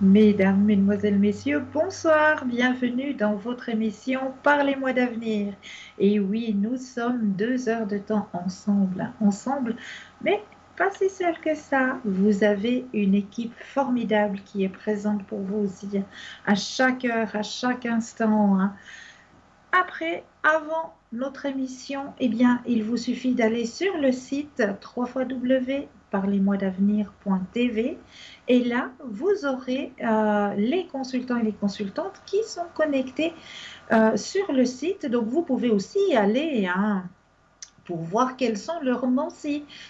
Mesdames, Mesdemoiselles, Messieurs, bonsoir, bienvenue dans votre émission Parlez-moi d'avenir. Et oui, nous sommes 2 heures de temps ensemble, mais pas si seul que ça. Vous avez une équipe formidable qui est présente pour vous aussi à chaque heure, à chaque instant, hein. Après, avant notre émission, eh bien, il vous suffit d'aller sur le site www.parlez-moi-d'avenir.tv et là, vous aurez les consultants et les consultantes qui sont connectés sur le site. Donc, vous pouvez aussi y aller, hein, pour voir quels sont leurs noms.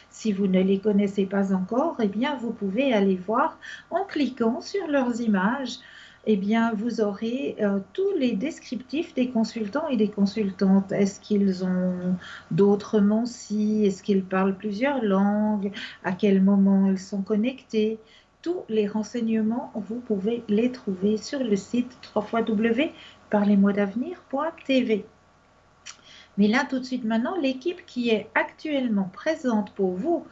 Si vous ne les connaissez pas encore, eh bien, vous pouvez aller voir en cliquant sur leurs images. Eh bien, vous aurez tous les descriptifs des consultants et des consultantes. Est-ce qu'ils ont d'autres Mansi? Est-ce qu'ils parlent plusieurs langues? À quel moment ils sont connectés? Tous les renseignements, vous pouvez les trouver sur le site www.parlez-moi-d'avenir.tv. Mais là, tout de suite maintenant, l'équipe qui est actuellement présente pour vous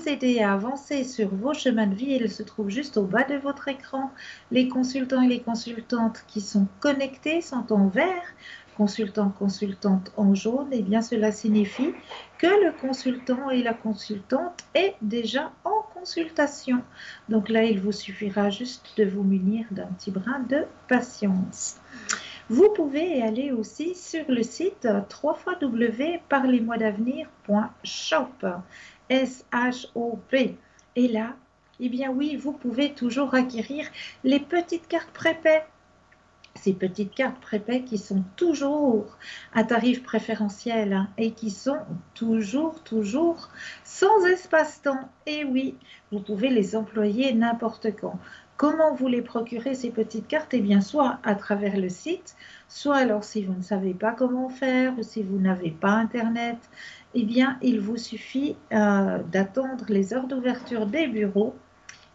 aider à avancer sur vos chemins de vie, elle se trouve juste au bas de votre écran. Les consultants et les consultantes qui sont connectés sont en vert, consultants, consultantes en jaune. Et bien, cela signifie que le consultant et la consultante est déjà en consultation. Donc là, il vous suffira juste de vous munir d'un petit brin de patience. Vous pouvez aller aussi sur le site www.parlez-moi-d'avenir.shop. S-H-O-P. Et là, eh bien oui, vous pouvez toujours acquérir les petites cartes prépaies. Ces petites cartes prépaies qui sont toujours à tarif préférentiel, hein, et qui sont toujours sans espace-temps. Et oui, vous pouvez les employer n'importe quand. Comment vous les procurez, ces petites cartes? Eh bien, soit à travers le site, soit alors si vous ne savez pas comment faire ou si vous n'avez pas Internet, eh bien, il vous suffit d'attendre les heures d'ouverture des bureaux.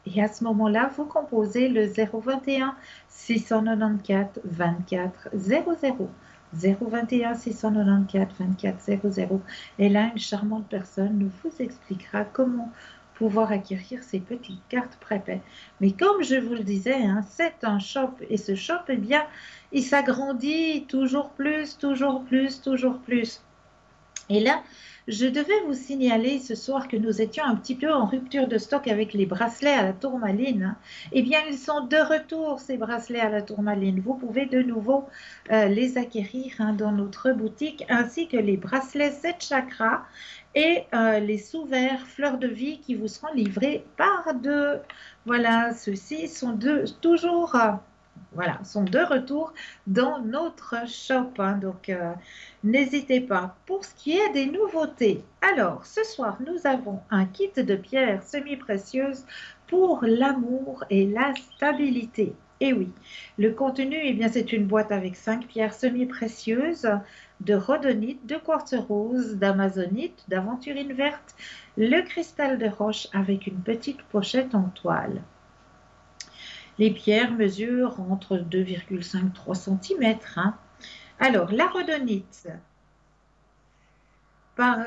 Et à ce moment-là, vous composez le 021 694 24 00. 021 694 24 00. Et là, une charmante personne vous expliquera comment pouvoir acquérir ces petites cartes prépaies. Mais comme je vous le disais, hein, c'est un shop et ce shop, eh bien, il s'agrandit toujours plus, toujours plus, toujours plus. Et là, je devais vous signaler ce soir que nous étions un petit peu en rupture de stock avec les bracelets à la tourmaline, hein. Eh bien, ils sont de retour, ces bracelets à la tourmaline. Vous pouvez de nouveau les acquérir, hein, dans notre boutique, ainsi que les bracelets 7 chakras et les sous-verts fleurs de vie qui vous seront livrés par deux. Voilà, ceux-ci sont toujours... voilà, sont de retour dans notre shop, hein. Donc, n'hésitez pas. Pour ce qui est des nouveautés, alors ce soir, nous avons un kit de pierres semi-précieuses pour l'amour et la stabilité. Et oui, le contenu, eh bien, c'est une boîte avec 5 pierres semi-précieuses de rhodonite, de quartz rose, d'amazonite, d'aventurine verte, le cristal de roche avec une petite pochette en toile. Les pierres mesurent entre 2,5 et 3 cm, hein. Alors, la rhodonite. Par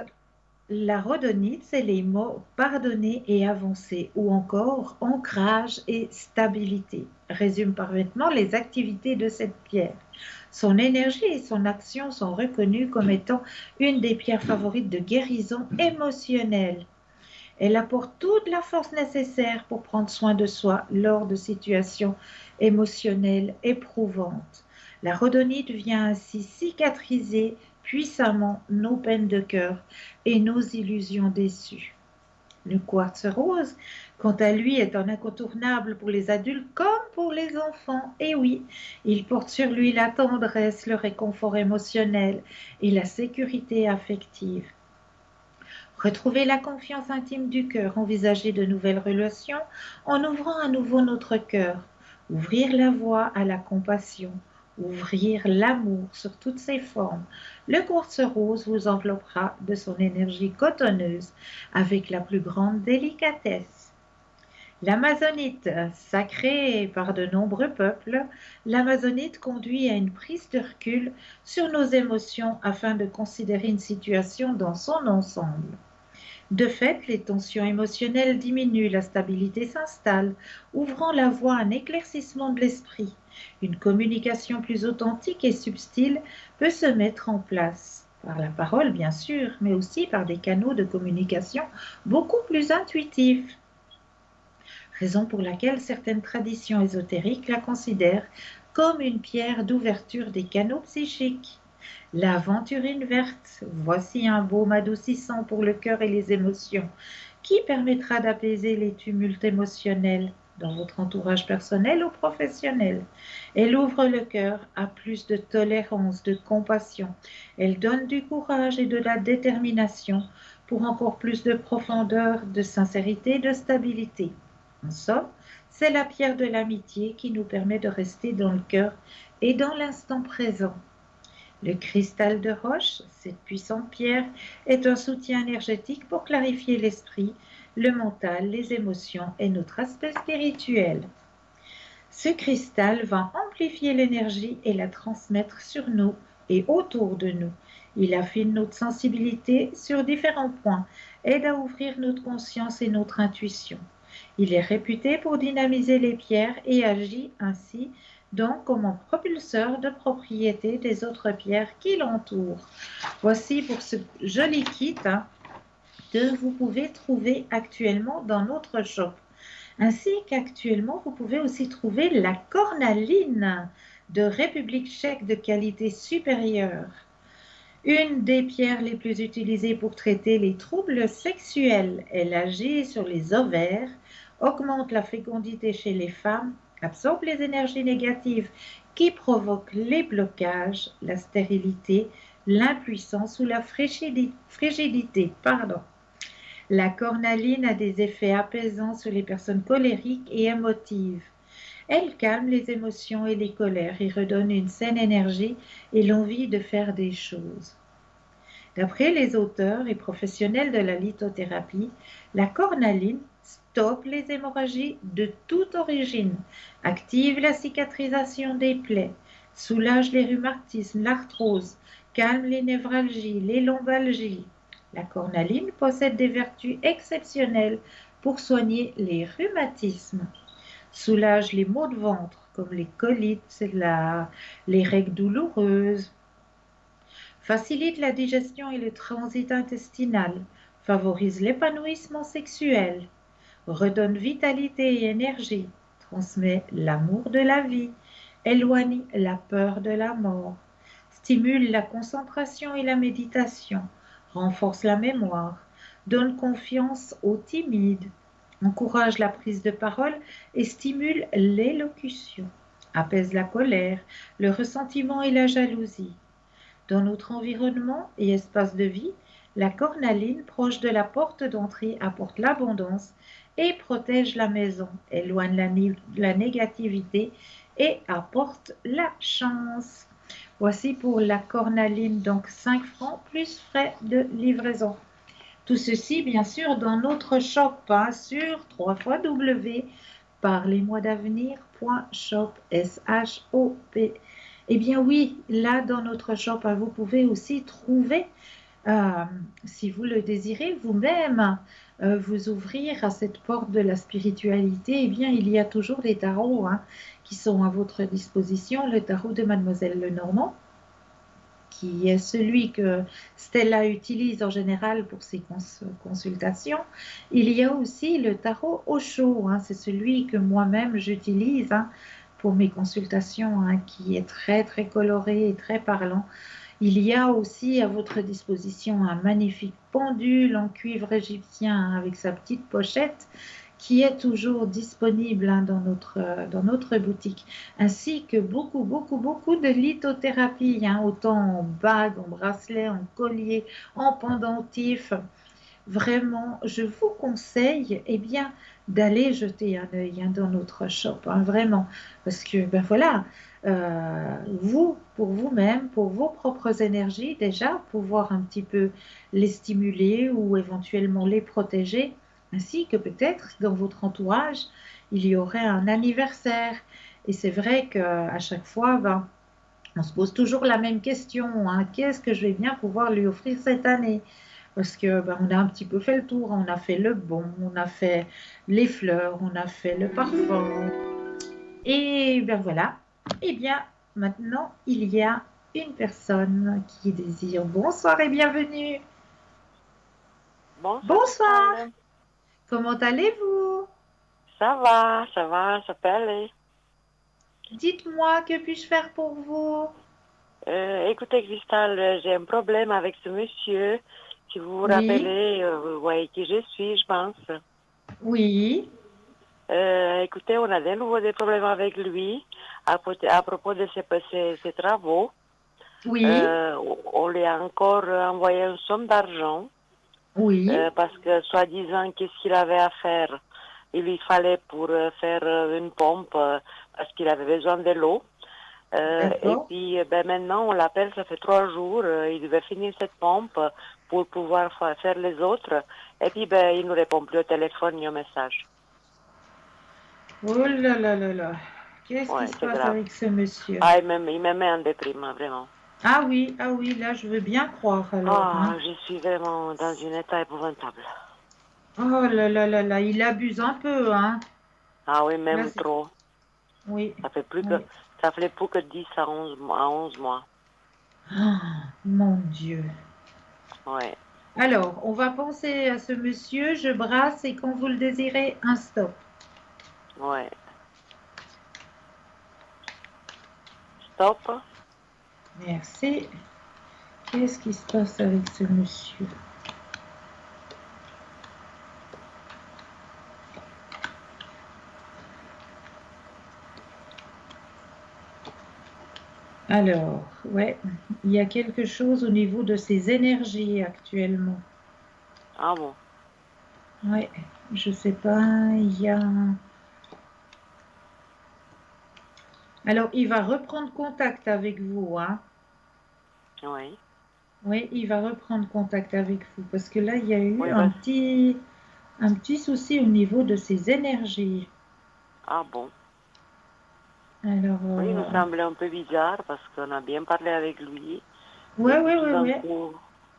la rhodonite, c'est les mots pardonner et avancer ou encore ancrage et stabilité. Résume parfaitement les activités de cette pierre. Son énergie et son action sont reconnues comme étant une des pierres favorites de guérison émotionnelle. Elle apporte toute la force nécessaire pour prendre soin de soi lors de situations émotionnelles éprouvantes. La rhodonite vient ainsi cicatriser puissamment nos peines de cœur et nos illusions déçues. Le quartz rose, quant à lui, est un incontournable pour les adultes comme pour les enfants. Et oui, il porte sur lui la tendresse, le réconfort émotionnel et la sécurité affective. Retrouver la confiance intime du cœur, envisager de nouvelles relations en ouvrant à nouveau notre cœur, ouvrir la voie à la compassion, ouvrir l'amour sur toutes ses formes. Le quartz rose vous enveloppera de son énergie cotonneuse avec la plus grande délicatesse. L'amazonite, sacrée par de nombreux peuples, l'amazonite conduit à une prise de recul sur nos émotions afin de considérer une situation dans son ensemble. De fait, les tensions émotionnelles diminuent, la stabilité s'installe, ouvrant la voie à un éclaircissement de l'esprit. Une communication plus authentique et subtile peut se mettre en place, par la parole bien sûr, mais aussi par des canaux de communication beaucoup plus intuitifs. Raison pour laquelle certaines traditions ésotériques la considèrent comme une pierre d'ouverture des canaux psychiques. L'aventurine verte, voici un baume adoucissant pour le cœur et les émotions, qui permettra d'apaiser les tumultes émotionnels dans votre entourage personnel ou professionnel. Elle ouvre le cœur à plus de tolérance, de compassion. Elle donne du courage et de la détermination pour encore plus de profondeur, de sincérité, de stabilité. En somme, c'est la pierre de l'amitié qui nous permet de rester dans le cœur et dans l'instant présent. Le cristal de roche, cette puissante pierre, est un soutien énergétique pour clarifier l'esprit, le mental, les émotions et notre aspect spirituel. Ce cristal va amplifier l'énergie et la transmettre sur nous et autour de nous. Il affine notre sensibilité sur différents points, aide à ouvrir notre conscience et notre intuition. Il est réputé pour dynamiser les pierres et agit ainsi donc comme un propulseur de propriété des autres pierres qui l'entourent. Voici pour ce joli kit que vous pouvez trouver actuellement dans notre shop. Ainsi qu'actuellement, vous pouvez aussi trouver la cornaline de République tchèque de qualité supérieure. Une des pierres les plus utilisées pour traiter les troubles sexuels. Elle agit sur les ovaires, augmente la fécondité chez les femmes, absorbe les énergies négatives qui provoquent les blocages, la stérilité, l'impuissance ou la frigidité. La cornaline a des effets apaisants sur les personnes colériques et émotives. Elle calme les émotions et les colères et redonne une saine énergie et l'envie de faire des choses. D'après les auteurs et professionnels de la lithothérapie, la cornaline stoppe les hémorragies de toute origine, active la cicatrisation des plaies, soulage les rhumatismes, l'arthrose, calme les névralgies, les lombalgies. La cornaline possède des vertus exceptionnelles pour soigner les rhumatismes, soulage les maux de ventre comme les colites, les règles douloureuses, facilite la digestion et le transit intestinal, favorise l'épanouissement sexuel, redonne vitalité et énergie, transmet l'amour de la vie, éloigne la peur de la mort, stimule la concentration et la méditation, renforce la mémoire, donne confiance aux timides, encourage la prise de parole et stimule l'élocution, apaise la colère, le ressentiment et la jalousie. Dans notre environnement et espace de vie, la cornaline, proche de la porte d'entrée, apporte l'abondance et protège la maison, éloigne la négativité et apporte la chance. Voici pour la cornaline, donc 5 francs plus frais de livraison. Tout ceci, bien sûr, dans notre shop sur www.parlez-moi-d'avenir.shop, S-H-O-P. Eh bien oui, là dans notre shop, vous pouvez aussi trouver, si vous le désirez, vous-même vous ouvrir à cette porte de la spiritualité. Eh bien, il y a toujours les tarots qui sont à votre disposition. Le tarot de Mademoiselle Lenormand, qui est celui que Stella utilise en général pour ses consultations. Il y a aussi le tarot Osho, c'est celui que moi-même j'utilise pour mes consultations, qui est très très coloré et très parlant. Il y a aussi à votre disposition un magnifique pendule en cuivre égyptien avec sa petite pochette qui est toujours disponible dans notre boutique, ainsi que beaucoup de lithothérapie, autant en bague, en bracelet, en collier, en pendentif. Vraiment, je vous conseille d'aller jeter un œil dans notre shop, vraiment, parce que voilà, pour vous-même, pour vos propres énergies déjà, pouvoir un petit peu les stimuler ou éventuellement les protéger, ainsi que peut-être dans votre entourage, il y aurait un anniversaire. Et c'est vrai qu'à chaque fois, on se pose toujours la même question, qu'est-ce que je vais bien pouvoir lui offrir cette année? parce que ben, on a un petit peu fait le tour. On a fait le bon, on a fait les fleurs, on a fait le parfum. Et ben voilà. Et bien maintenant, il y a une personne qui désire. Bonsoir et bienvenue. Bonsoir Bonsoir. Chantal. Comment allez-vous? Ça va, ça peut aller. Dites-moi, que puis-je faire pour vous? Écoutez Cristal, j'ai un problème avec ce monsieur. Si vous vous Oui, rappelez, vous voyez qui je suis, je pense. oui, Écoutez, on a de nouveau des problèmes avec lui à propos de ses travaux. oui, On lui a encore envoyé une somme d'argent oui. parce que soi-disant qu'est-ce qu'il avait à faire. Il lui fallait pour faire une pompe parce qu'il avait besoin de l'eau. Et D'accord. puis ben maintenant on l'appelle, ça fait 3 jours, il devait finir cette pompe pour pouvoir faire les autres. Et puis ben il ne répond plus au téléphone ni au message. Oh là là là là. Qu'est-ce qui Ouais, se c'est passe grave. avec ce monsieur? Ah, il me met en déprime, hein, vraiment. Ah oui, là je veux bien croire alors, hein. Ah, je suis vraiment dans un état épouvantable. Oh là là, il abuse un peu, hein. Ah oui, Là même c'est... trop. Oui, Ça fait plus que oui. ça fait plus que 10 à 11 mois. Ah, mon Dieu. Ouais, Alors, on va penser à ce monsieur, je brasse et quand vous le désirez, un stop. ouais. Stop. Merci. Qu'est-ce qui se passe avec ce monsieur? Alors, ouais, il y a quelque chose au niveau de ses énergies actuellement. Ah bon. Ouais, je sais pas, il y a... Alors, il va reprendre contact avec vous, hein. Oui. Oui, il va reprendre contact avec vous parce que là, il y a eu Oui, bah, un petit souci au niveau de ses énergies. ah bon. Alors, Oui, il nous semblait un peu bizarre parce qu'on a bien parlé avec lui. Et puis ouais.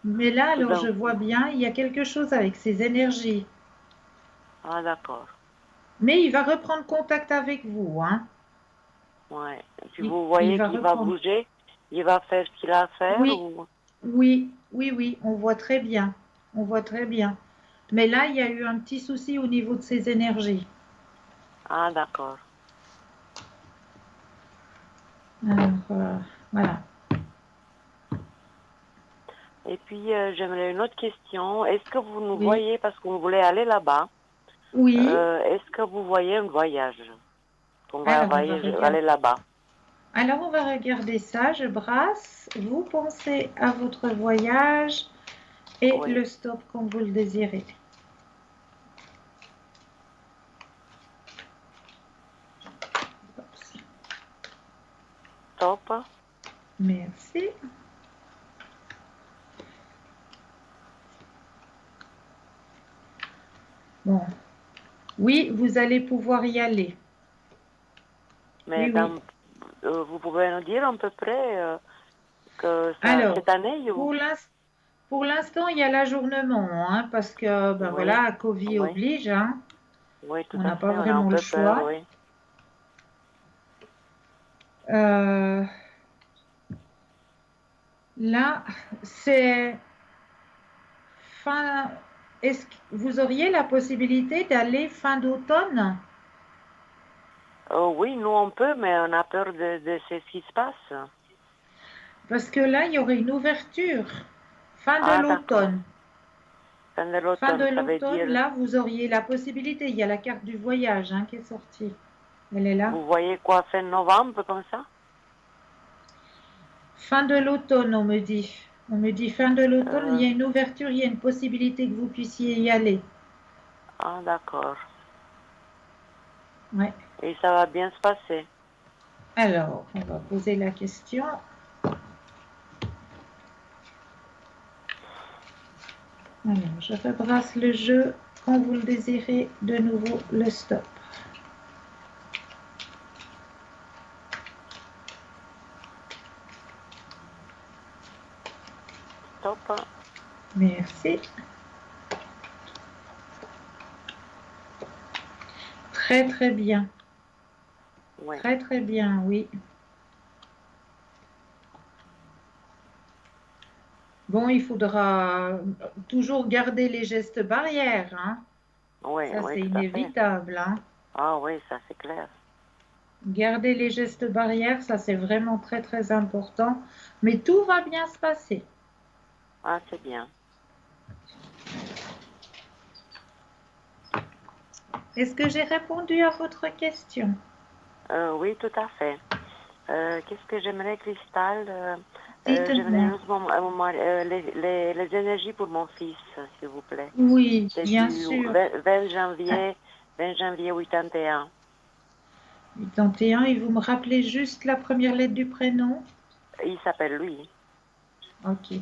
Mais là, tout alors, d'un je vois coup, bien, il y a quelque chose avec ses énergies. ah d'accord. Mais il va reprendre contact avec vous, hein. Ouais. Et puis Il, vous il voyez va qu'il va reprendre. bouger, il va faire ce qu'il a à faire Oui, ou... oui, on voit très bien. On voit très bien. Mais là, il y a eu un petit souci au niveau de ses énergies. Ah d'accord. Alors, voilà. Et puis j'aimerais une autre question. Est-ce que vous nous Oui, voyez, parce qu'on voulait aller là-bas, oui. est-ce que vous voyez un voyage? Qu'on va Alors, on va regarder. aller là-bas. Alors, on va regarder ça. Je brasse. Vous pensez à votre voyage et Oui. le stop quand vous le désirez. Top. Merci. Bon. Oui, vous allez pouvoir y aller. Mais Oui, oui. vous pouvez nous dire à peu près que ça, Alors, cette année, ou... pour l'ins- pour l'instant, il y a l'ajournement, hein, parce que, ben Oui, voilà, Covid oui, oblige, hein. oui, tout On à n'a pas fait. On a un vraiment le peu peur, choix. oui. Euh, là, c'est fin. Est-ce que vous auriez la possibilité d'aller fin d'automne? Oui, nous on peut, mais on a peur de ce qui se passe. Parce que là, il y aurait une ouverture. Fin de Ah, d'accord. l'automne. Fin de Fin de l'automne, ça veut l'automne, dire, là, vous auriez la possibilité. Il y a la carte du voyage, hein, qui est sortie. Elle est là. vous voyez quoi, fin novembre, comme ça? Fin de l'automne, on me dit. On me dit fin de l'automne, il Euh, y a une ouverture, il y a une possibilité que vous puissiez y aller. ah, d'accord. Ouais. Et ça va bien se passer. Alors, on va poser la question. Alors, je rebrasse le jeu. Quand vous le désirez, de nouveau le stop. Top. Merci. Très très bien. Oui. Très très bien, oui. Bon, il faudra toujours garder les gestes barrières, hein. Oui, Ça, oui, c'est tout à fait. inévitable, hein. Ah oui, ça c'est clair. Garder les gestes barrières, ça, c'est vraiment très très important. Mais tout va bien se passer. Ah, c'est bien. Est-ce que j'ai répondu à votre question? Oui, tout à fait. Qu'est-ce que j'aimerais, Cristal? J'aimerais Dites-moi. juste les énergies pour mon fils, s'il vous plaît. Oui, C'est bien du sûr. 20 Ah, janvier, 20 janvier 81. 81, et vous me rappelez juste la première lettre du prénom? Il s'appelle lui. Ok.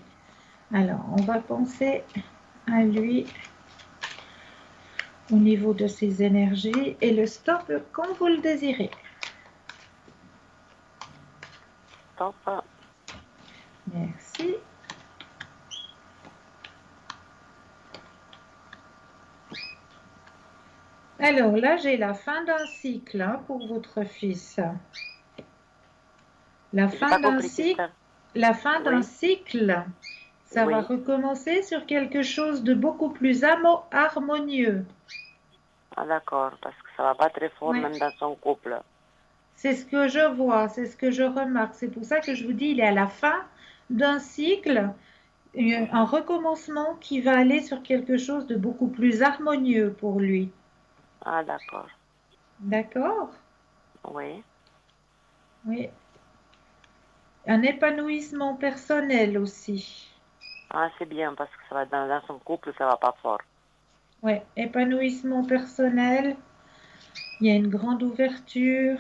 Alors, on va penser à lui au niveau de ses énergies et le stop quand vous le désirez. Top. Merci. Alors là, j'ai la fin d'un cycle, hein, pour votre fils. La J'ai fin pas d'un compris, cycle, Cristal. la fin d'un Oui, cycle, ça va oui. recommencer sur quelque chose de beaucoup plus harmonieux. Ah, d'accord, parce que ça va pas très fort Ouais. même dans son couple. C'est ce que je vois, c'est ce que je remarque. C'est pour ça que je vous dis, il est à la fin d'un cycle, un Mhm. recommencement qui va aller sur quelque chose de beaucoup plus harmonieux pour lui. Ah, d'accord. D'accord? Oui. Oui. Un épanouissement personnel aussi. Ah, c'est bien parce que ça va dans son couple, ça va pas fort. Oui, épanouissement personnel. Il y a une grande ouverture.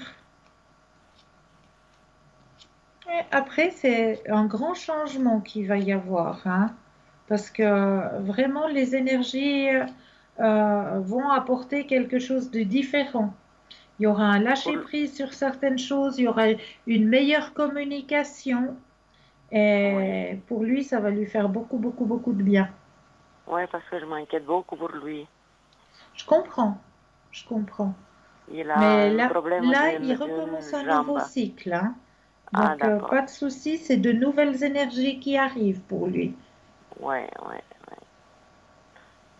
Et après, c'est un grand changement qu'il va y avoir, hein, parce que vraiment, les énergies vont apporter quelque chose de différent. Il y aura un Pour... lâcher-prise sur certaines choses, il y aura une meilleure communication, Oui. et pour lui, ça va lui faire beaucoup, beaucoup, beaucoup de bien. Oui, parce que je m'inquiète beaucoup pour lui. Je comprends, je comprends. Il a Mais un problème là, il recommence d'une un nouveau jambe. cycle, hein. Ah, Donc, d'accord. pas de souci, c'est de nouvelles énergies qui arrivent pour lui. Oui, oui.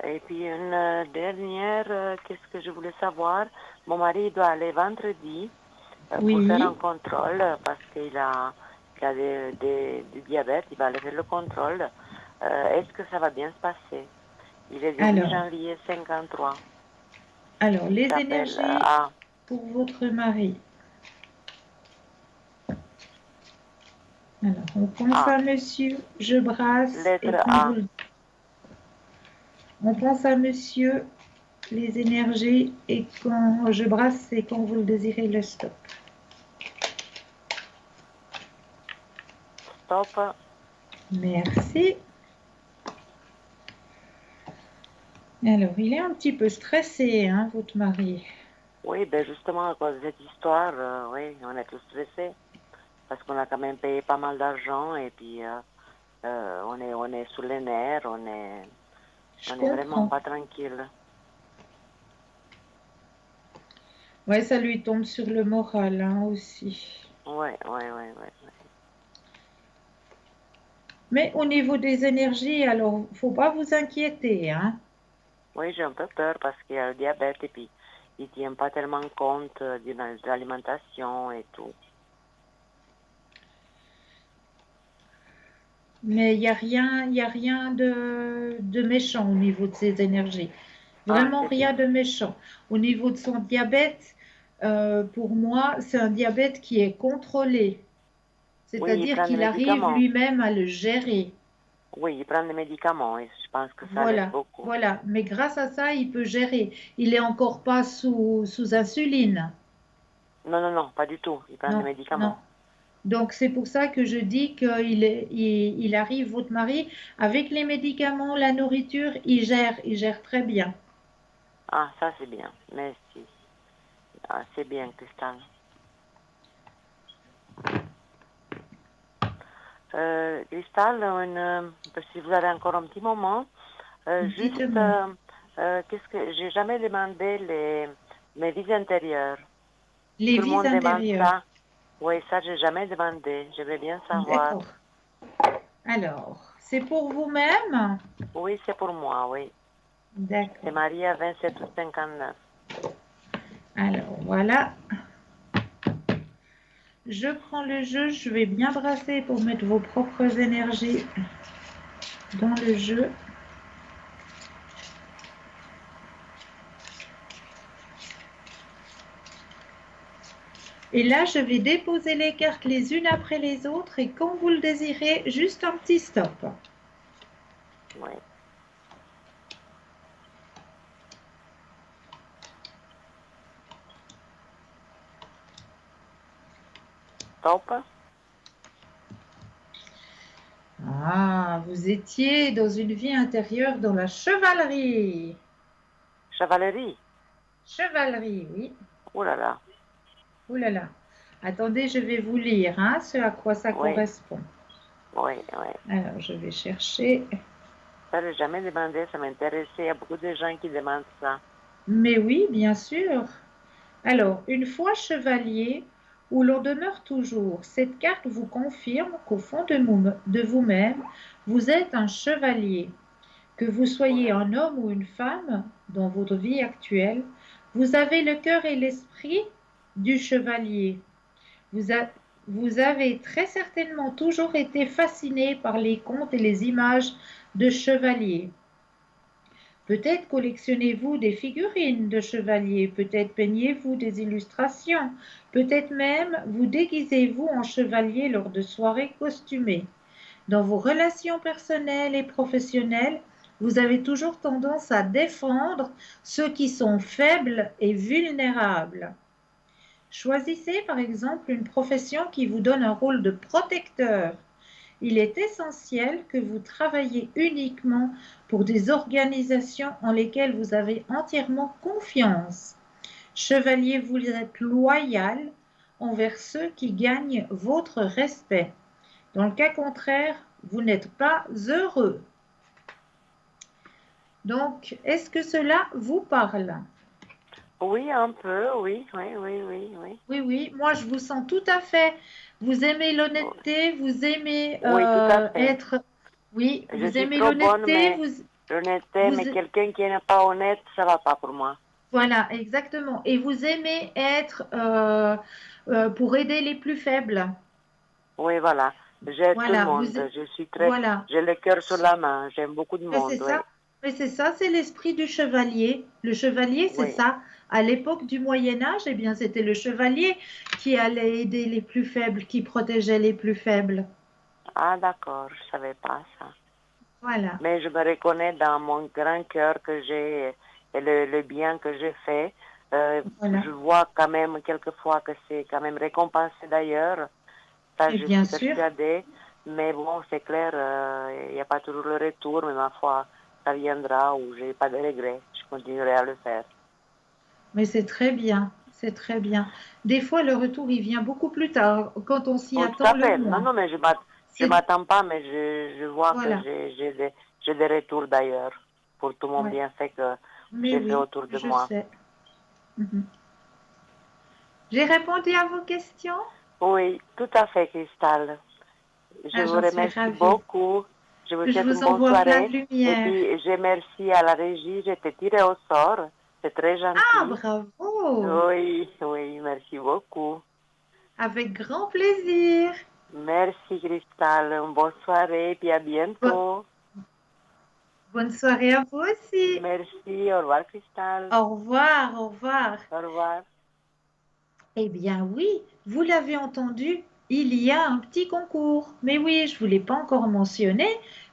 Et puis une dernière, qu'est-ce que je voulais savoir? Mon mari doit aller vendredi pour faire Oui. un contrôle parce il a du diabète. Il va aller faire le contrôle. Est-ce que ça va bien se passer? Il est de 8 Alors, janvier 53. Il les s'appelle énergies A. pour votre mari. Alors, on pense A. à monsieur, je brasse et Lettre quand A. on pense à monsieur, les énergies et quand je brasse et quand vous le désirez, le stop. Stop. Merci. Alors, il est un petit peu stressé, hein, votre mari. Oui, ben justement, à cause de cette histoire, oui, on est tous stressés parce qu'on a quand même payé pas mal d'argent et puis on est sous les nerfs, Je on est vraiment comprends. pas tranquille. Ouais, ça lui tombe sur le moral, hein, aussi. Oui, oui, oui, oui. Mais au niveau des énergies, alors, faut pas vous inquiéter, hein. Oui, j'ai un peu peur parce qu'il y a le diabète et puis il tient pas tellement compte de l'alimentation et tout. Mais il y a rien de méchant au niveau de ses énergies. Ah, Vraiment c'est rien bien. de méchant. Au niveau de son diabète, pour moi, c'est un diabète qui est contrôlé. Oui, il C'est-à-dire prend des qu'il arrive médicaments. lui-même à le gérer. Oui, il prend des médicaments et je pense que ça l'aide Voilà, beaucoup. voilà. Mais grâce à ça, il peut gérer. Il est encore pas sous insuline. Non, non, non, pas du tout. Il prend des Non, non. médicaments. Donc c'est pour ça que je dis il arrive, votre mari, avec les médicaments, la nourriture, il gère très bien. Ah, ça c'est bien. Merci. Ah, c'est bien, Cristal. Cristal, si vous avez encore un petit moment, juste, Dites-moi. qu'est-ce que j'ai jamais demandé mes vies intérieures. Les Tout le vies monde demande intérieures. ça. Oui, ça, j'ai jamais demandé. J'aimerais bien savoir. D'accord. Alors, c'est pour vous-même? Oui, c'est pour moi, oui. C'est D'accord. marié à 27 août 59. Alors, voilà. Je prends le jeu. Je vais bien brasser pour mettre vos propres énergies dans le jeu. Et là, je vais déposer les cartes les unes après les autres et quand vous le désirez, juste un petit stop. Oui. Top. Ah, vous étiez dans une vie intérieure dans la chevalerie. Chevalerie. Chevalerie, oui. Oh là là. Ouh là là. Attendez, je vais vous lire hein, ce à quoi ça Oui, correspond. oui, oui. Alors, je vais chercher. Ça, j'ai jamais demandé. Ça m'intéressait. Il y a beaucoup de gens qui demandent ça. Mais oui, bien sûr. Alors, une fois chevalier, où l'on demeure toujours, cette carte vous confirme qu'au fond de vous-même, vous êtes un chevalier. Que vous Oh soyez là là. un homme ou une femme dans votre vie actuelle, vous avez le cœur et l'esprit du chevalier. Vous, a- Vous avez très certainement toujours été fasciné par les contes et les images de chevaliers. Peut-être collectionnez-vous des figurines de chevaliers, peut-être peignez-vous des illustrations, peut-être même vous déguisez-vous en chevalier lors de soirées costumées. Dans vos relations personnelles et professionnelles, vous avez toujours tendance à défendre ceux qui sont faibles et vulnérables. Choisissez par exemple une profession qui vous donne un rôle de protecteur. Il est essentiel que vous travailliez uniquement pour des organisations en lesquelles vous avez entièrement confiance. Chevalier, vous êtes loyal envers ceux qui gagnent votre respect. Dans le cas contraire, vous n'êtes pas heureux. Donc, est-ce que cela vous parle? Oui, un peu. Oui, oui, oui, oui, oui. Oui, oui, moi je vous sens tout à fait. Vous aimez Oh, l'honnêteté, vous aimez oui, tout à fait. être... Oui, Je vous suis aimez trop bonne, l'honnêteté, mais l'honnêteté, vous, mais quelqu'un qui n'est pas honnête, ça va pas pour moi. voilà, exactement. Et vous aimez être pour aider les plus faibles. Oui, voilà. J'aide tout le Voilà, monde. Je suis très, voilà. j'ai le cœur sur la main. J'aime beaucoup de Mais c'est monde, oui. ça, mais c'est ça, c'est l'esprit du chevalier. Le chevalier, c'est Oui. ça. À l'époque du Moyen Âge, eh bien, c'était le chevalier qui allait aider les plus faibles, qui protégeait les plus faibles. Ah, d'accord. Je savais pas ça. Voilà, Mais je me reconnais dans mon grand cœur que j'ai et le bien que j'ai fait. voilà. Je vois quand même quelquefois que c'est quand même récompensé d'ailleurs. Ça, Et je bien suis sûr, persuadée. Mais bon, c'est clair, il n'y a pas toujours le retour, mais ma foi, ça viendra ou j'ai pas de regrets. Je continuerai à le faire. mais c'est très bien, c'est très bien. Des fois, le retour, il vient beaucoup plus tard, quand on s'y Oui, tout attend à le fait. Non, moins. non, mais je C'est, m'attends pas, mais je vois que voilà, j'ai des retours d'ailleurs pour tout mon ouais. bienfait que Mais j'ai fait oui, autour de je moi. sais. Mhm. J'ai répondu à vos questions? Oui, tout à fait, Cristal. Je Ah, vous j'en suis remercie ravie. beaucoup. Je vous Je souhaite une vous bonne envoie plein de soirée. Et lumière. puis, je remercie à la régie. J'ai été tirée au sort. C'est très Ah, gentil. bravo! Oui, oui, merci beaucoup. Avec grand plaisir. Merci, Cristal. Une bonne soirée et puis à Bo- bientôt. Bonne soirée à vous aussi. Merci. Au revoir, Cristal. Au revoir, au revoir. Au revoir. Eh bien oui, vous l'avez entendu, il y a un petit concours. Mais oui, je ne vous l'ai pas encore mentionné,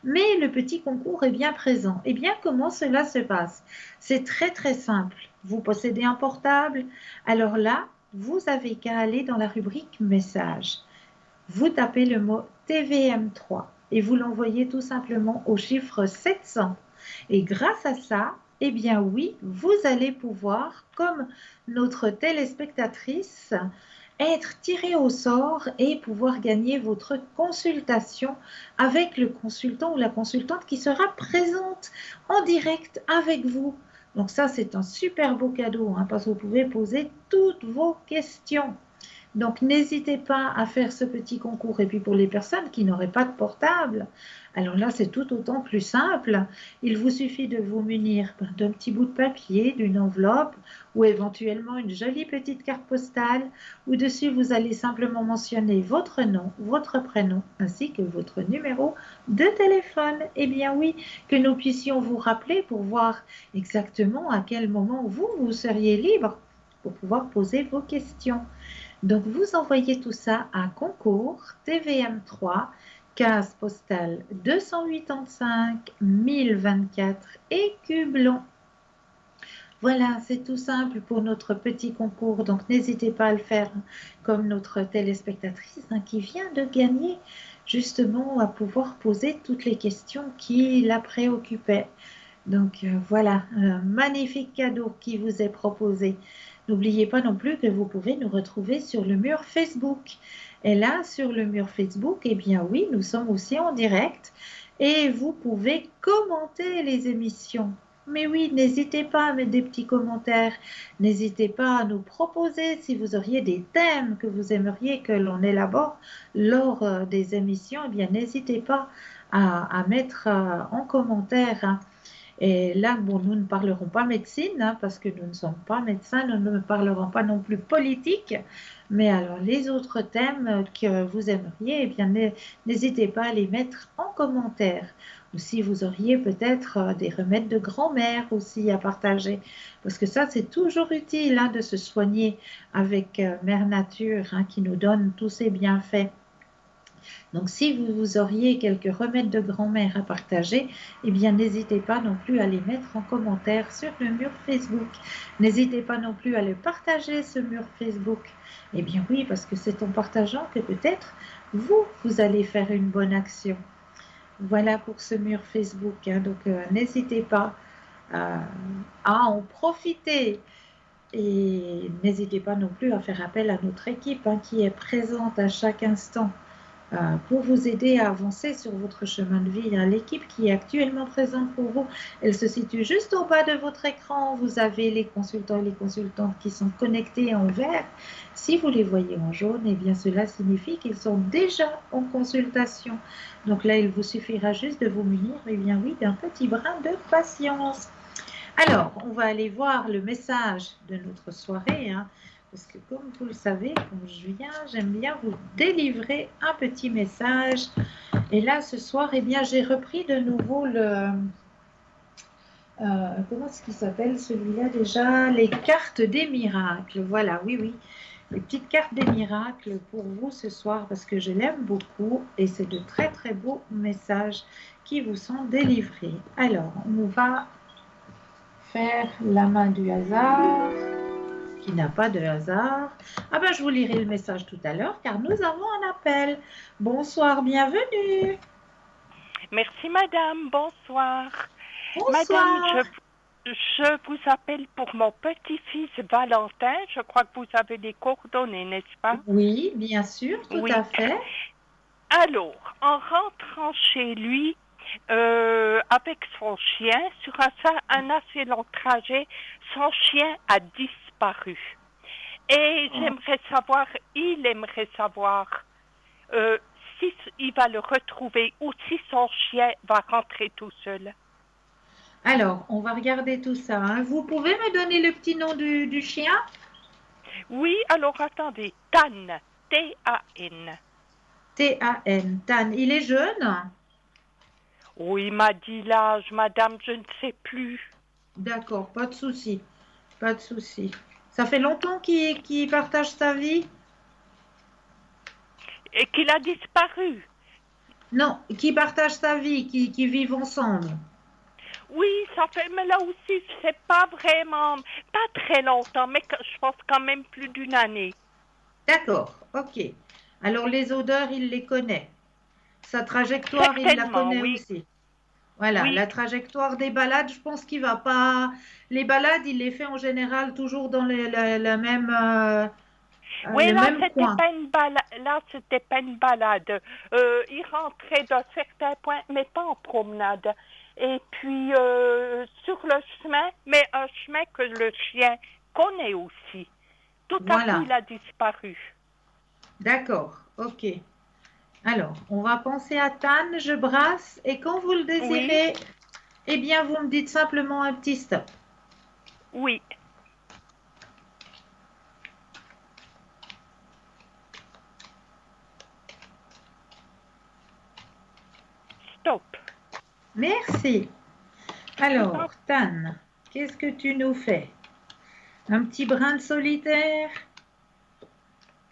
mais le petit concours est bien présent. Eh bien, comment cela se passe? C'est très très simple. Vous possédez un portable, alors là, vous avez qu'à aller dans la rubrique message. Vous tapez le mot TVM3 et vous l'envoyez tout simplement au chiffre 700. Et grâce à ça, eh bien oui, vous allez pouvoir, comme notre téléspectatrice, être tiré au sort et pouvoir gagner votre consultation avec le consultant ou la consultante qui sera présente en direct avec vous. Donc ça, c'est un super beau cadeau hein, parce que vous pouvez poser toutes vos questions. Donc, n'hésitez pas à faire ce petit concours. Et puis, pour les personnes qui n'auraient pas de portable, alors là, c'est tout autant plus simple. Il vous suffit de vous munir d'un petit bout de papier, d'une enveloppe ou éventuellement une jolie petite carte postale où dessus, vous allez simplement mentionner votre nom, votre prénom ainsi que votre numéro de téléphone. Eh bien oui, que nous puissions vous rappeler pour voir exactement à quel moment vous seriez libre pour pouvoir poser vos questions. Donc, vous envoyez tout ça à concours TVM3, case postale 285 1024 Écublon. Voilà, c'est tout simple pour notre petit concours. Donc, n'hésitez pas à le faire comme notre téléspectatrice qui vient de gagner justement à pouvoir poser toutes les questions qui la préoccupaient. Donc voilà, un magnifique cadeau qui vous est proposé. N'oubliez pas non plus que vous pouvez nous retrouver sur le mur Facebook. Et là, sur le mur Facebook, eh bien oui, nous sommes aussi en direct et vous pouvez commenter les émissions. Mais oui, n'hésitez pas à mettre des petits commentaires. N'hésitez pas à nous proposer si vous auriez des thèmes que vous aimeriez que l'on élabore lors des émissions. Eh bien, n'hésitez pas à mettre en commentaire. Et là, bon, nous ne parlerons pas médecine, parce que nous ne sommes pas médecins, nous ne parlerons pas non plus politique, mais alors les autres thèmes que vous aimeriez, eh bien, n'hésitez pas à les mettre en commentaire. Ou si vous auriez peut-être des remèdes de grand-mère aussi à partager, parce que ça, c'est toujours utile de se soigner avec Mère Nature, qui nous donne tous ses bienfaits. Donc, si vous auriez quelques remèdes de grand-mère à partager, eh bien, n'hésitez pas non plus à les mettre en commentaire sur le mur Facebook. N'hésitez pas non plus à le partager, ce mur Facebook. Eh bien, oui, parce que c'est en partageant que peut-être vous allez faire une bonne action. Voilà pour ce mur Facebook. Donc, n'hésitez pas à en profiter. Et n'hésitez pas non plus à faire appel à notre équipe qui est présente à chaque instant pour vous aider à avancer sur votre chemin de vie. L'équipe qui est actuellement présente pour vous, elle se situe juste au bas de votre écran. Vous avez les consultants et les consultantes qui sont connectés en vert. Si vous les voyez en jaune, eh bien cela signifie qu'ils sont déjà en consultation. Donc là, il vous suffira juste de vous munir, eh bien oui, d'un petit brin de patience. Alors, on va aller voir le message de notre soirée, parce que comme vous le savez, quand je viens, j'aime bien vous délivrer un petit message. Et là, ce soir, eh bien, j'ai repris de nouveau comment est-ce qu'il s'appelle celui-là déjà? Les cartes des miracles. Voilà, oui, oui. Les petites cartes des miracles pour vous ce soir, parce que je l'aime beaucoup et c'est de très, très beaux messages qui vous sont délivrés. Alors, on va faire la main du hasard, qui n'a pas de hasard. Ah ben, je vous lirai le message tout à l'heure, car nous avons un appel. Bonsoir, bienvenue. Merci, madame. Bonsoir. Bonsoir. Madame, je vous appelle pour mon petit-fils Valentin. Je crois que vous avez des coordonnées, n'est-ce pas? Oui, bien sûr, tout à fait. Alors, en rentrant chez lui, avec son chien, sur un assez long trajet, son chien a disparu. Et il aimerait savoir si il va le retrouver ou si son chien va rentrer tout seul. Alors, on va regarder tout ça. Vous pouvez me donner le petit nom du chien? Oui, alors attendez. Tan, T-A-N. T-A-N, Tan. Il est jeune? Oui, il m'a dit l'âge, madame, je ne sais plus. D'accord, pas de souci. Pas de souci. Ça fait longtemps qu'il partage sa vie? Et qu'il a disparu? Non, qui partage sa vie, qui vivent ensemble. Oui, ça fait, mais là aussi, c'est pas vraiment, pas très longtemps, mais je pense quand même plus d'une année. D'accord, ok. Alors les odeurs, il les connaît. Sa trajectoire, il la connaît oui. aussi. Voilà, Oui. la trajectoire des balades, je pense qu'il va pas. Les balades, il les fait en général toujours dans la même. Oui, le là, même c'était coin. pas une balade. Là, c'était pas une balade. Il rentrait d'un certain point, mais pas en promenade. Et puis, sur le chemin, mais un chemin que le chien connaît aussi. Tout à coup, Voilà, il a disparu. d'accord, ok. Alors, on va penser à Tan, je brasse, et quand vous le Oui, désirez, eh bien, vous me dites simplement un petit stop. oui, stop. Merci. Je vous en- Alors, Tan, qu'est-ce que tu nous fais? Un petit brin de solitaire?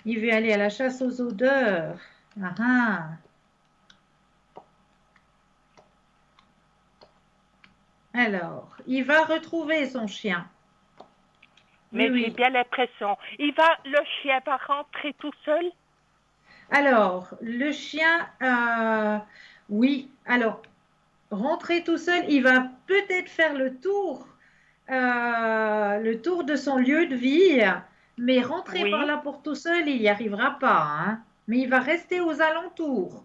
Il veut aller à la chasse aux odeurs. Ah ah. Alors, il va retrouver son chien. Oui, Mais j'ai oui. bien l'impression. Le chien va rentrer tout seul? Alors, le chien, oui. Alors, rentrer tout seul, il va peut-être faire le tour de son lieu de vie, mais rentrer par Oui. la porte tout seul, il n'y arrivera pas, hein. Mais il va rester aux alentours.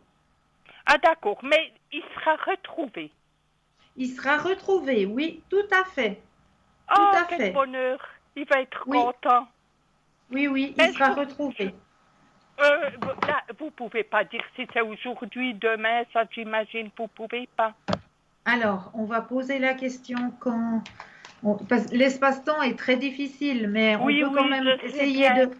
Ah, d'accord, mais il sera retrouvé. Il sera retrouvé, oui, tout à fait. Tout Oh, à quel fait. bonheur. Il va être Oui, content. oui, oui, il Ben, sera retrouvé. là, vous pouvez pas dire si c'est aujourd'hui, demain, ça j'imagine, vous pouvez pas. Alors, on va poser la question quand... L'espace-temps est très difficile, mais on Oui, peut quand oui, même je sais essayer bien. de...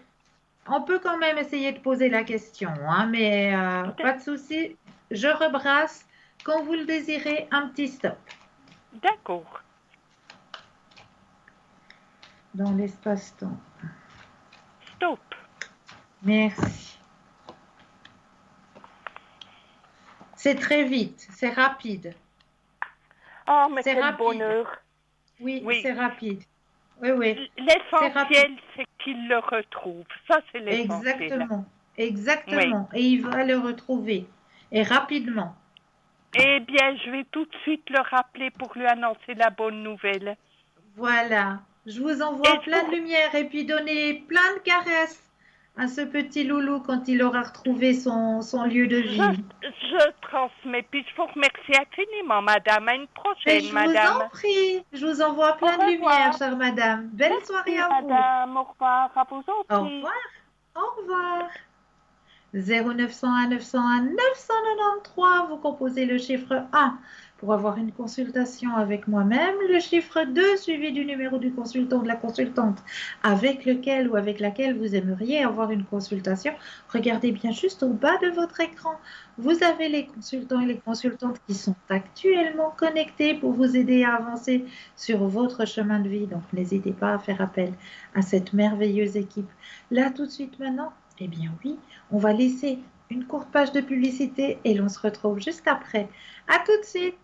On peut quand même essayer de poser la question, hein, mais D- pas de souci. Je rebrasse. Quand vous le désirez, un petit stop. D'accord. Dans l'espace-temps. Stop. Merci. C'est très vite, c'est rapide. Oh, mais C'est quel rapide. bonheur. Oui, Oui. c'est rapide. Oui, oui, c'est rapide. L'essentiel, c'est qu'il le retrouve. Ça, c'est l'essentiel. Exactement, Oui. exactement. Et il va le retrouver. Et rapidement. Eh bien, je vais tout de suite le rappeler pour lui annoncer la bonne nouvelle. Voilà. Je vous Et envoie je plein vous, de lumière et puis donnez plein de caresses à ce petit loulou quand il aura retrouvé son lieu de vie. je transmets, puis je vous remercie infiniment, madame. À une Mais prochaine, je vous en madame. prie, je vous envoie Au plein de lumière, revoir. chère madame. Belle soirée Merci, à vous. madame. Au revoir. À vous Au aussi. revoir. Au revoir. 0901 901 993, vous composez le chiffre 1 pour avoir une consultation avec moi-même, le chiffre 2 suivi du numéro du consultant ou de la consultante avec lequel ou avec laquelle vous aimeriez avoir une consultation. Regardez bien juste au bas de votre écran. Vous avez les consultants et les consultantes qui sont actuellement connectés pour vous aider à avancer sur votre chemin de vie. Donc n'hésitez pas à faire appel à cette merveilleuse équipe. Là tout de suite maintenant, eh bien oui, on va laisser une courte page de publicité et l'on se retrouve juste après. À tout de suite.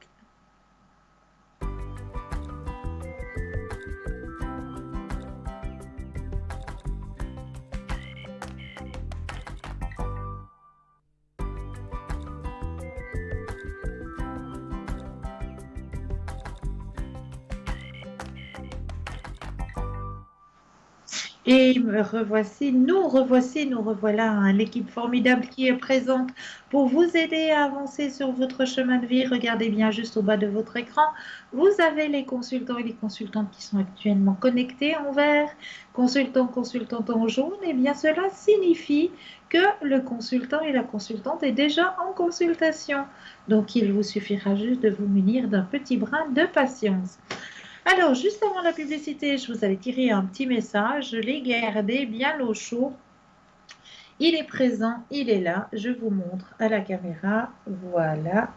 Et me revoici, nous revoilà, hein, l'équipe formidable qui est présente pour vous aider à avancer sur votre chemin de vie. Regardez bien juste au bas de votre écran. Vous avez les consultants et les consultantes qui sont actuellement connectés en vert, consultants, consultantes en jaune. Et bien cela signifie que le consultant et la consultante est déjà en consultation. Donc il vous suffira juste de vous munir d'un petit brin de patience. Alors, juste avant la publicité, je vous avais tiré un petit message. Je l'ai gardé bien au chaud. Il est présent, il est là. Je vous montre à la caméra. Voilà.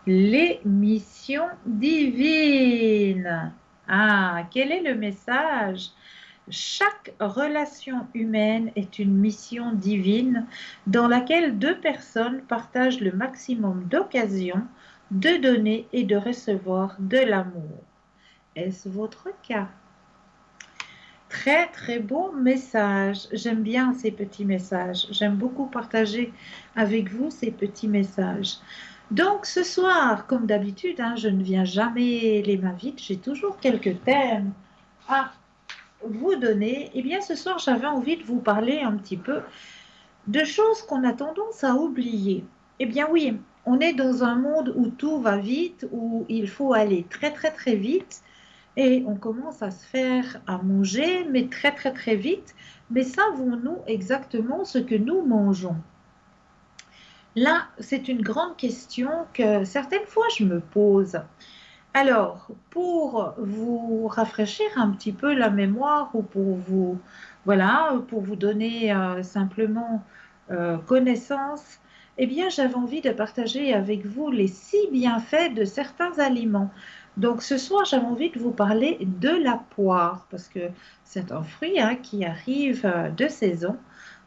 Les missions divines. Ah, quel est le message? Chaque relation humaine est une mission divine dans laquelle deux personnes partagent le maximum d'occasions de donner et de recevoir de l'amour. Est-ce votre cas? Très très beau message. J'aime bien ces petits messages. J'aime beaucoup partager avec vous ces petits messages. Donc ce soir, comme d'habitude, hein, je ne viens jamais les mains vides. J'ai toujours quelques thèmes à vous donner, eh bien ce soir j'avais envie de vous parler un petit peu de choses qu'on a tendance à oublier. Eh bien oui, on est dans un monde où tout va vite, où il faut aller très très très vite et on commence à se faire à manger, mais très très très vite. Mais savons-nous exactement ce que nous mangeons? Là, c'est une grande question que certaines fois je me pose. Alors, pour vous rafraîchir un petit peu la mémoire ou pour vous, voilà, pour vous donner simplement connaissance, eh bien, j'avais envie de partager avec vous les 6 bienfaits de certains aliments. Donc, ce soir, j'avais envie de vous parler de la poire parce que c'est un fruit hein, qui arrive de saison.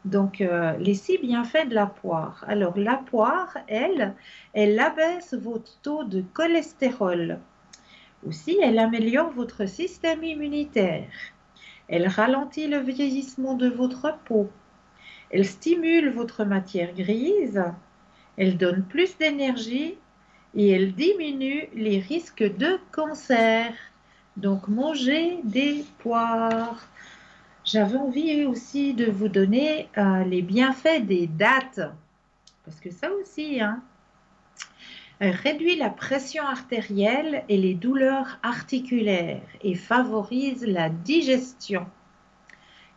Donc, les 6 bienfaits de la poire. Alors, la poire, elle abaisse votre taux de cholestérol. Aussi, elle améliore votre système immunitaire. Elle ralentit le vieillissement de votre peau. Elle stimule votre matière grise. Elle donne plus d'énergie et elle diminue les risques de cancer. Donc, mangez des poires. J'avais envie aussi de vous donner les bienfaits des dattes. Parce que ça aussi, hein, elle réduit la pression artérielle et les douleurs articulaires et favorise la digestion.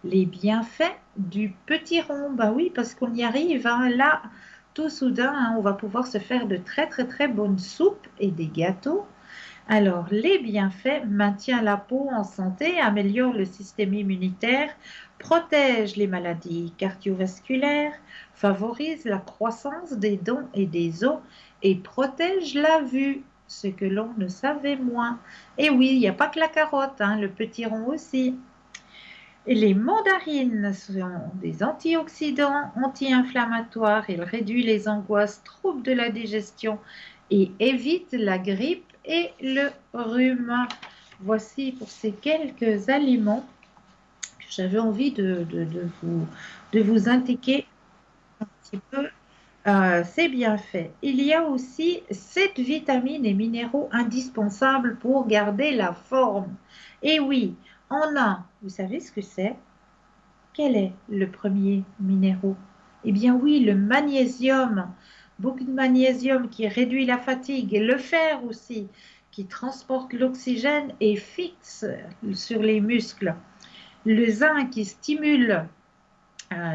Les bienfaits du petit rond, bah oui, parce qu'on y arrive, hein, là, tout soudain, hein, on va pouvoir se faire de très très très bonnes soupes et des gâteaux. Alors, les bienfaits, maintient la peau en santé, améliore le système immunitaire, protège les maladies cardiovasculaires, favorise la croissance des dents et des os et protège la vue, ce que l'on ne savait moins. Et oui, il n'y a pas que la carotte, hein, le petit rond aussi. Et les mandarines sont des antioxydants, anti-inflammatoires. Ils réduisent les angoisses, troubles de la digestion et évitent la grippe et le rhume. Voici pour ces quelques aliments que j'avais envie de vous indiquer un petit peu ces bienfaits. Il y a aussi 7 vitamines et minéraux indispensables pour garder la forme. Et oui, en un, vous savez ce que c'est? Quel est le premier minéraux? Eh bien oui, le magnésium. Beaucoup de magnésium qui réduit la fatigue et le fer aussi, qui transporte l'oxygène et fixe sur les muscles. Le zinc qui stimule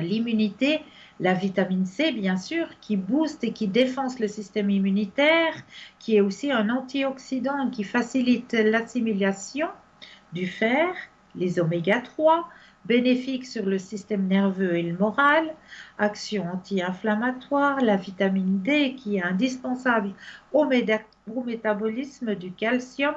l'immunité, la vitamine C bien sûr, qui booste et qui défense le système immunitaire, qui est aussi un antioxydant qui facilite l'assimilation du fer, les oméga 3, bénéfiques sur le système nerveux et le moral, action anti-inflammatoire, la vitamine D qui est indispensable au métabolisme du calcium,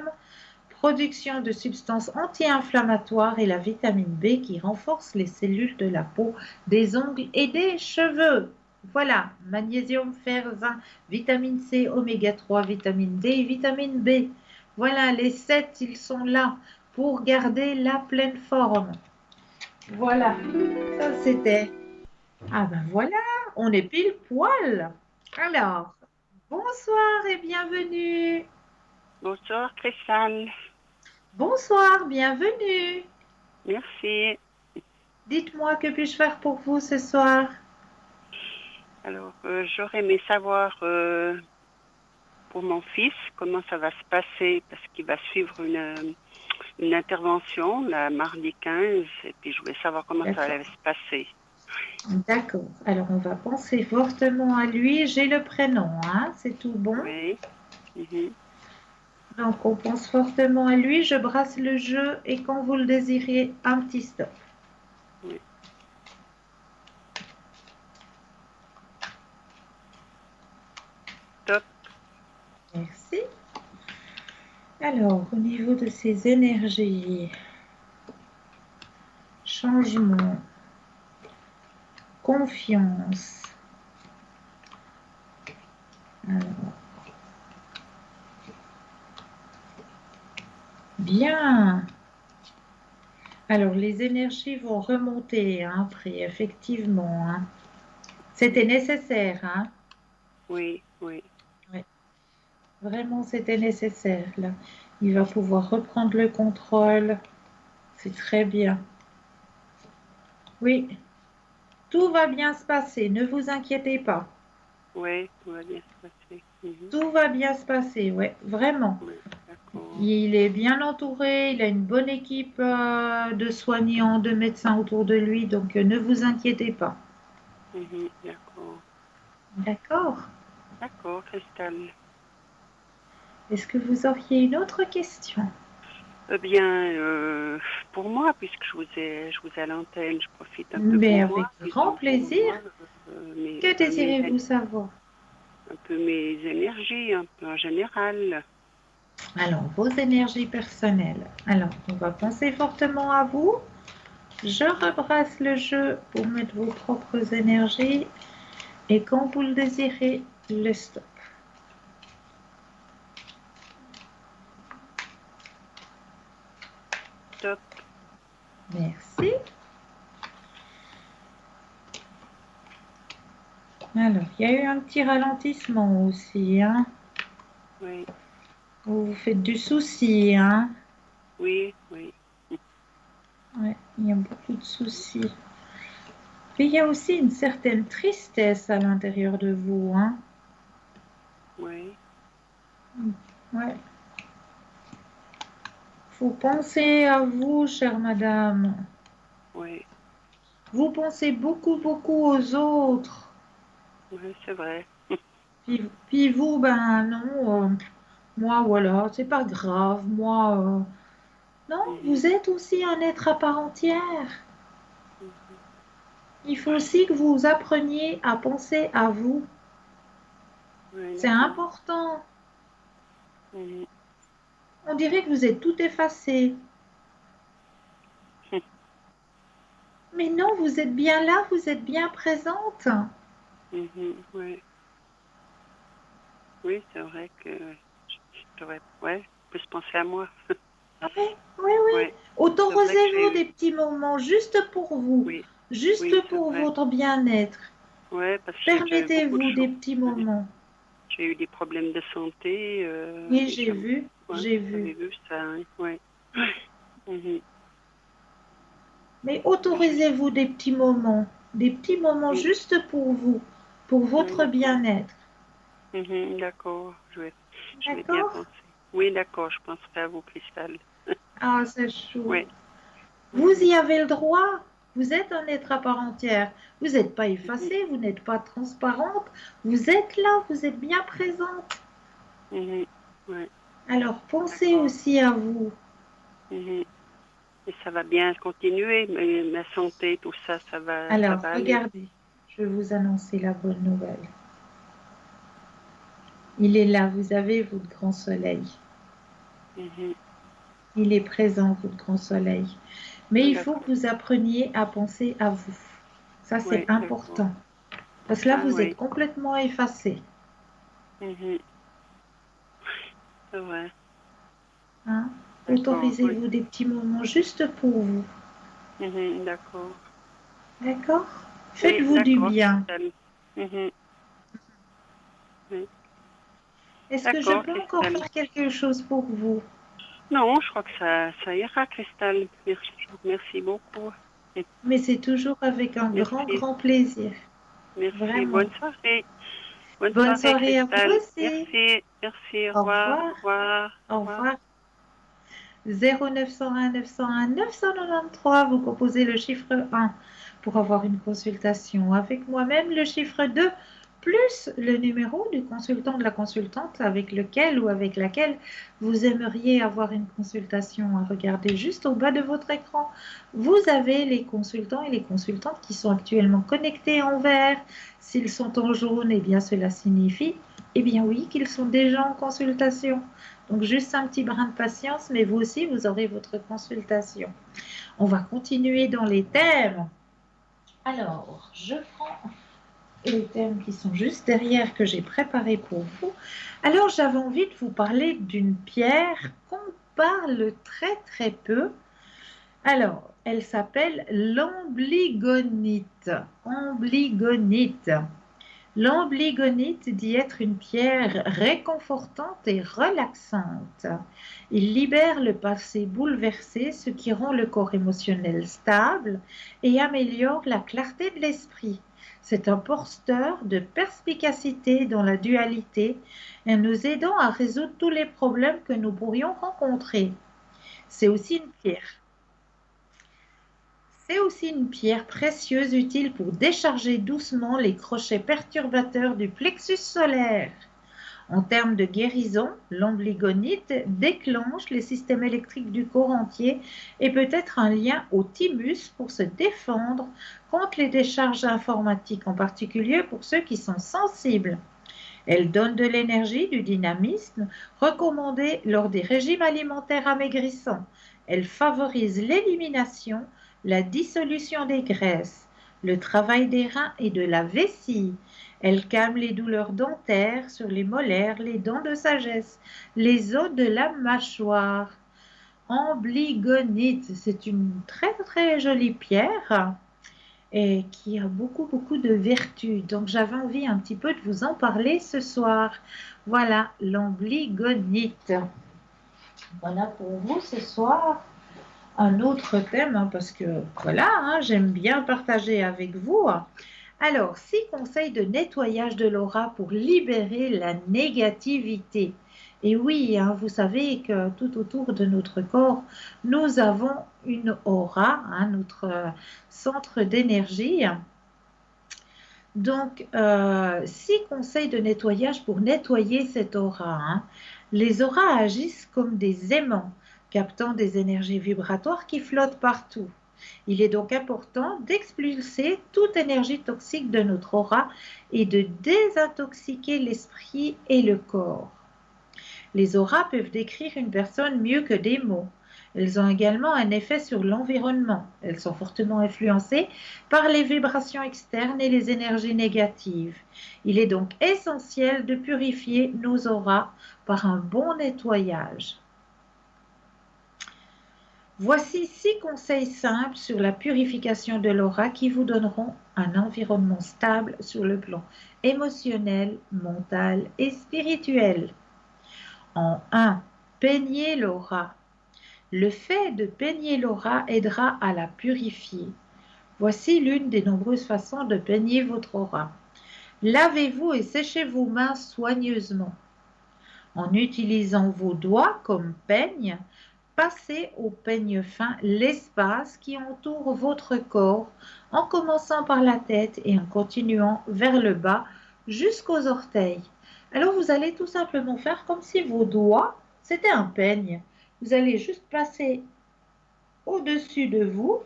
production de substances anti-inflammatoires et la vitamine B qui renforce les cellules de la peau, des ongles et des cheveux. Voilà, magnésium, fer, zinc, vitamine C, oméga 3, vitamine D et vitamine B. Voilà, les 7, ils sont là pour garder la pleine forme. Voilà, ça c'était. Ah ben voilà, on est pile poil. Alors, bonsoir et bienvenue. Bonsoir, Christiane. Bonsoir, bienvenue. Merci. Dites-moi, que puis-je faire pour vous ce soir? Alors, j'aurais aimé savoir pour mon fils comment ça va se passer parce qu'il va suivre une intervention la mardi 15 et puis je voulais savoir comment ça allait se passer. D'accord. Alors, on va penser fortement à lui. J'ai le prénom, hein? C'est tout bon? Oui. Donc, on pense fortement à lui. Je brasse le jeu et quand vous le désirez, un petit stop. Oui. Stop. Merci. Alors, au niveau de ses énergies, changement, confiance. Alors, bien. Alors, les énergies vont remonter après, effectivement. Hein. C'était nécessaire. Hein. Oui, oui. Oui. Vraiment, c'était nécessaire. Là. Il va pouvoir reprendre le contrôle. C'est très bien. Oui, tout va bien se passer, ne vous inquiétez pas. Oui, tout va bien se passer. Tout va bien se passer, ouais, vraiment. Oui, d'accord. Il est bien entouré, il a une bonne équipe de soignants, de médecins autour de lui, donc ne vous inquiétez pas. D'accord. D'accord? D'accord, Christelle. Est-ce que vous auriez une autre question? Eh bien, pour moi, puisque je vous ai à l'antenne, je profite un peu Mais pour avec moi, grand disons pour plaisir. moi, Que désirez-vous savoir? un peu mes énergies, un peu en général. Alors, vos énergies personnelles. Alors, on va penser fortement à vous. Je rebrasse le jeu pour mettre vos propres énergies. Et quand vous le désirez, le stop. Top. Merci. Alors, il y a eu un petit ralentissement aussi, hein. Oui, Vous vous faites du souci, hein. oui, oui, Ouais, il y a beaucoup de soucis. Et il y a aussi une certaine tristesse à l'intérieur de vous, hein. oui, Ouais. Faut penser à vous, chère madame. oui, Vous pensez beaucoup, beaucoup aux autres. oui, c'est vrai. Puis vous, ben non, moi, voilà, c'est pas grave. Moi, non, Mhm, vous êtes aussi un être à part entière. mhm. Il faut aussi que vous appreniez à penser à vous. Oui, C'est d'accord. important. Mhm. On dirait que vous êtes tout effacé. Mais non, vous êtes bien là, vous êtes bien présente. Oui, oui, c'est vrai que je devrais, ouais, plus penser à moi. Oui, oui, oui. Ouais, c'est vrai que j'ai Autorisez-vous eu, des petits moments juste pour vous, oui, juste oui, c'est pour vrai. votre bien-être. Ouais, parce que j'ai déjà eu beaucoup de Permettez-vous des choses. petits Ouais. moments. J'ai eu des problèmes de santé Oui, et j'ai vu, ouais, j'ai j'avais vu. vu ça, hein, ouais. Mhm. Mais Je- autorisez-vous des petits moments oui, juste pour oui, votre d'accord. bien-être. D'accord, je vais bien D'accord? penser. Oui, d'accord, je penserai à vous, Cristal. Ah, c'est chou. Oui. Vous Mhm, y avez le droit. Vous êtes un être à part entière. Vous n'êtes pas mhm, effacée, vous n'êtes pas transparente. Vous êtes là, vous êtes bien présente. ouais, Alors pensez d'accord. aussi à vous. Mhm. Et ça va bien continuer, ma santé, tout ça, ça Alors va aller. regardez, je vais vous annoncer la bonne nouvelle. Il est là, vous avez votre grand soleil. Mhm. Il est présent, votre grand soleil. Mais Ah, il faut que d'accord. vous appreniez à penser à vous. Ça, c'est Oui, d'accord. important. Parce que là, Ah vous êtes oui. complètement effacé. Mhm. C'est vrai. Hein. D'accord, oui. Autorisez-vous des petits moments juste pour vous. D'accord. D'accord? Oui, Faites-vous du d'accord, bien. Christelle. Mhm. Oui. Est-ce que je D'accord, peux encore Christelle. faire quelque chose pour vous? Non, je crois que ça ira, Christelle. Merci, je vous remercie beaucoup. Mais c'est toujours avec un grand, Merci, grand plaisir. merci. Vraiment. Bonne soirée. Bonne Bonne soirée, soirée à vous Christelle. aussi. Merci, merci. Au Au revoir, revoir. au revoir, Au au revoir. revoir. 0901 901 993, vous composez le chiffre 1 pour avoir une consultation avec moi-même, le chiffre 2 plus le numéro du consultant de la consultante avec lequel ou avec laquelle vous aimeriez avoir une consultation. Regardez juste au bas de votre écran. Vous avez les consultants et les consultantes qui sont actuellement connectés en vert. S'ils sont en jaune, eh bien cela signifie, eh bien oui, qu'ils sont déjà en consultation. Donc juste un petit brin de patience, mais vous aussi, vous aurez votre consultation. On va continuer dans les thèmes. Alors, je prends les thèmes qui sont juste derrière que j'ai préparés pour vous. Alors, j'avais envie de vous parler d'une pierre qu'on parle très très peu. Alors, elle s'appelle l'amblygonite. Amblygonite. L'amblygonite dit être une pierre réconfortante et relaxante. Il libère le passé bouleversé, ce qui rend le corps émotionnel stable et améliore la clarté de l'esprit. C'est un porteur de perspicacité dans la dualité et nous aidant à résoudre tous les problèmes que nous pourrions rencontrer. C'est aussi une pierre. C'est aussi une pierre précieuse utile pour décharger doucement les crochets perturbateurs du plexus solaire. En termes de guérison, l'amblygonite déclenche les systèmes électriques du corps entier et peut être un lien au thymus pour se défendre contre les décharges informatiques, en particulier pour ceux qui sont sensibles. Elle donne de l'énergie, du dynamisme, recommandé lors des régimes alimentaires amaigrissants. Elle favorise l'élimination, la dissolution des graisses, le travail des reins et de la vessie. Elle calme les douleurs dentaires sur les molaires, les dents de sagesse, les os de la mâchoire. Amblygonite, c'est une très très jolie pierre et qui a beaucoup de vertus. Donc j'avais envie un petit peu de vous en parler ce soir. Voilà l'amblygonite. Voilà pour vous ce soir un autre thème, parce que voilà, j'aime bien partager avec vous. Alors, 6 conseils de nettoyage de l'aura pour libérer la négativité. Et oui, vous savez que tout autour de notre corps, nous avons une aura, notre centre d'énergie. Donc, 6 conseils de nettoyage pour nettoyer cette aura. Les auras agissent comme des aimants, captant des énergies vibratoires qui flottent partout. Il est donc important d'expulser toute énergie toxique de notre aura et de désintoxiquer l'esprit et le corps. Les auras peuvent décrire une personne mieux que des mots. Elles ont également un effet sur l'environnement. Elles sont fortement influencées par les vibrations externes et les énergies négatives. Il est donc essentiel de purifier nos auras par un bon nettoyage. Voici 6 conseils simples sur la purification de l'aura qui vous donneront un environnement stable sur le plan émotionnel, mental et spirituel. En 1, peignez l'aura. Le fait de peigner l'aura aidera à la purifier. Voici l'une des nombreuses façons de peigner votre aura. Lavez-vous et séchez vos mains soigneusement. En utilisant vos doigts comme peigne, passez au peigne fin l'espace qui entoure votre corps en commençant par la tête et en continuant vers le bas jusqu'aux orteils. Alors vous allez tout simplement faire comme si vos doigts, c'était un peigne. Vous allez juste passer au-dessus de vous,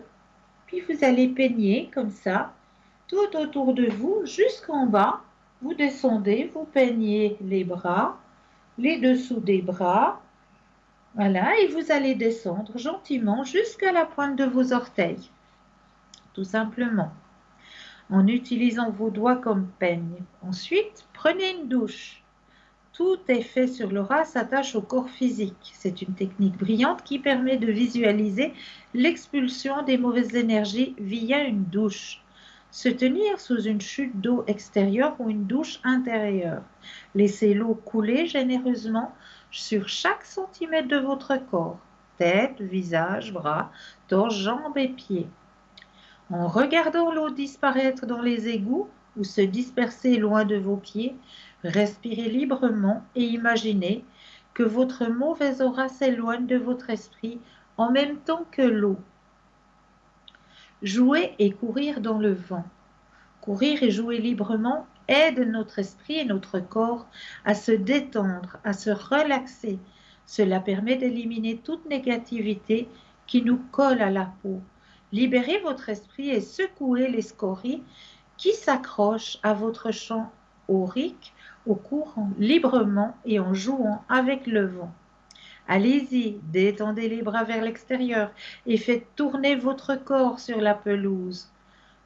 puis vous allez peigner comme ça, tout autour de vous jusqu'en bas. Vous descendez, vous peignez les bras, les dessous des bras. Voilà, et vous allez descendre gentiment jusqu'à la pointe de vos orteils, tout simplement, en utilisant vos doigts comme peigne. Ensuite, prenez une douche. Tout effet sur l'aura s'attache au corps physique. C'est une technique brillante qui permet de visualiser l'expulsion des mauvaises énergies via une douche. Se tenir sous une chute d'eau extérieure ou une douche intérieure. Laissez l'eau couler généreusement sur chaque centimètre de votre corps, tête, visage, bras, torse, jambes et pieds. En regardant l'eau disparaître dans les égouts ou se disperser loin de vos pieds, respirez librement et imaginez que votre mauvaise aura s'éloigne de votre esprit en même temps que l'eau. Jouer et courir dans le vent. Courir et jouer librement aide notre esprit et notre corps à se détendre, à se relaxer. Cela permet d'éliminer toute négativité qui nous colle à la peau. Libérez votre esprit et secouez les scories qui s'accrochent à votre champ aurique au courant librement et en jouant avec le vent. Allez-y, détendez les bras vers l'extérieur et faites tourner votre corps sur la pelouse.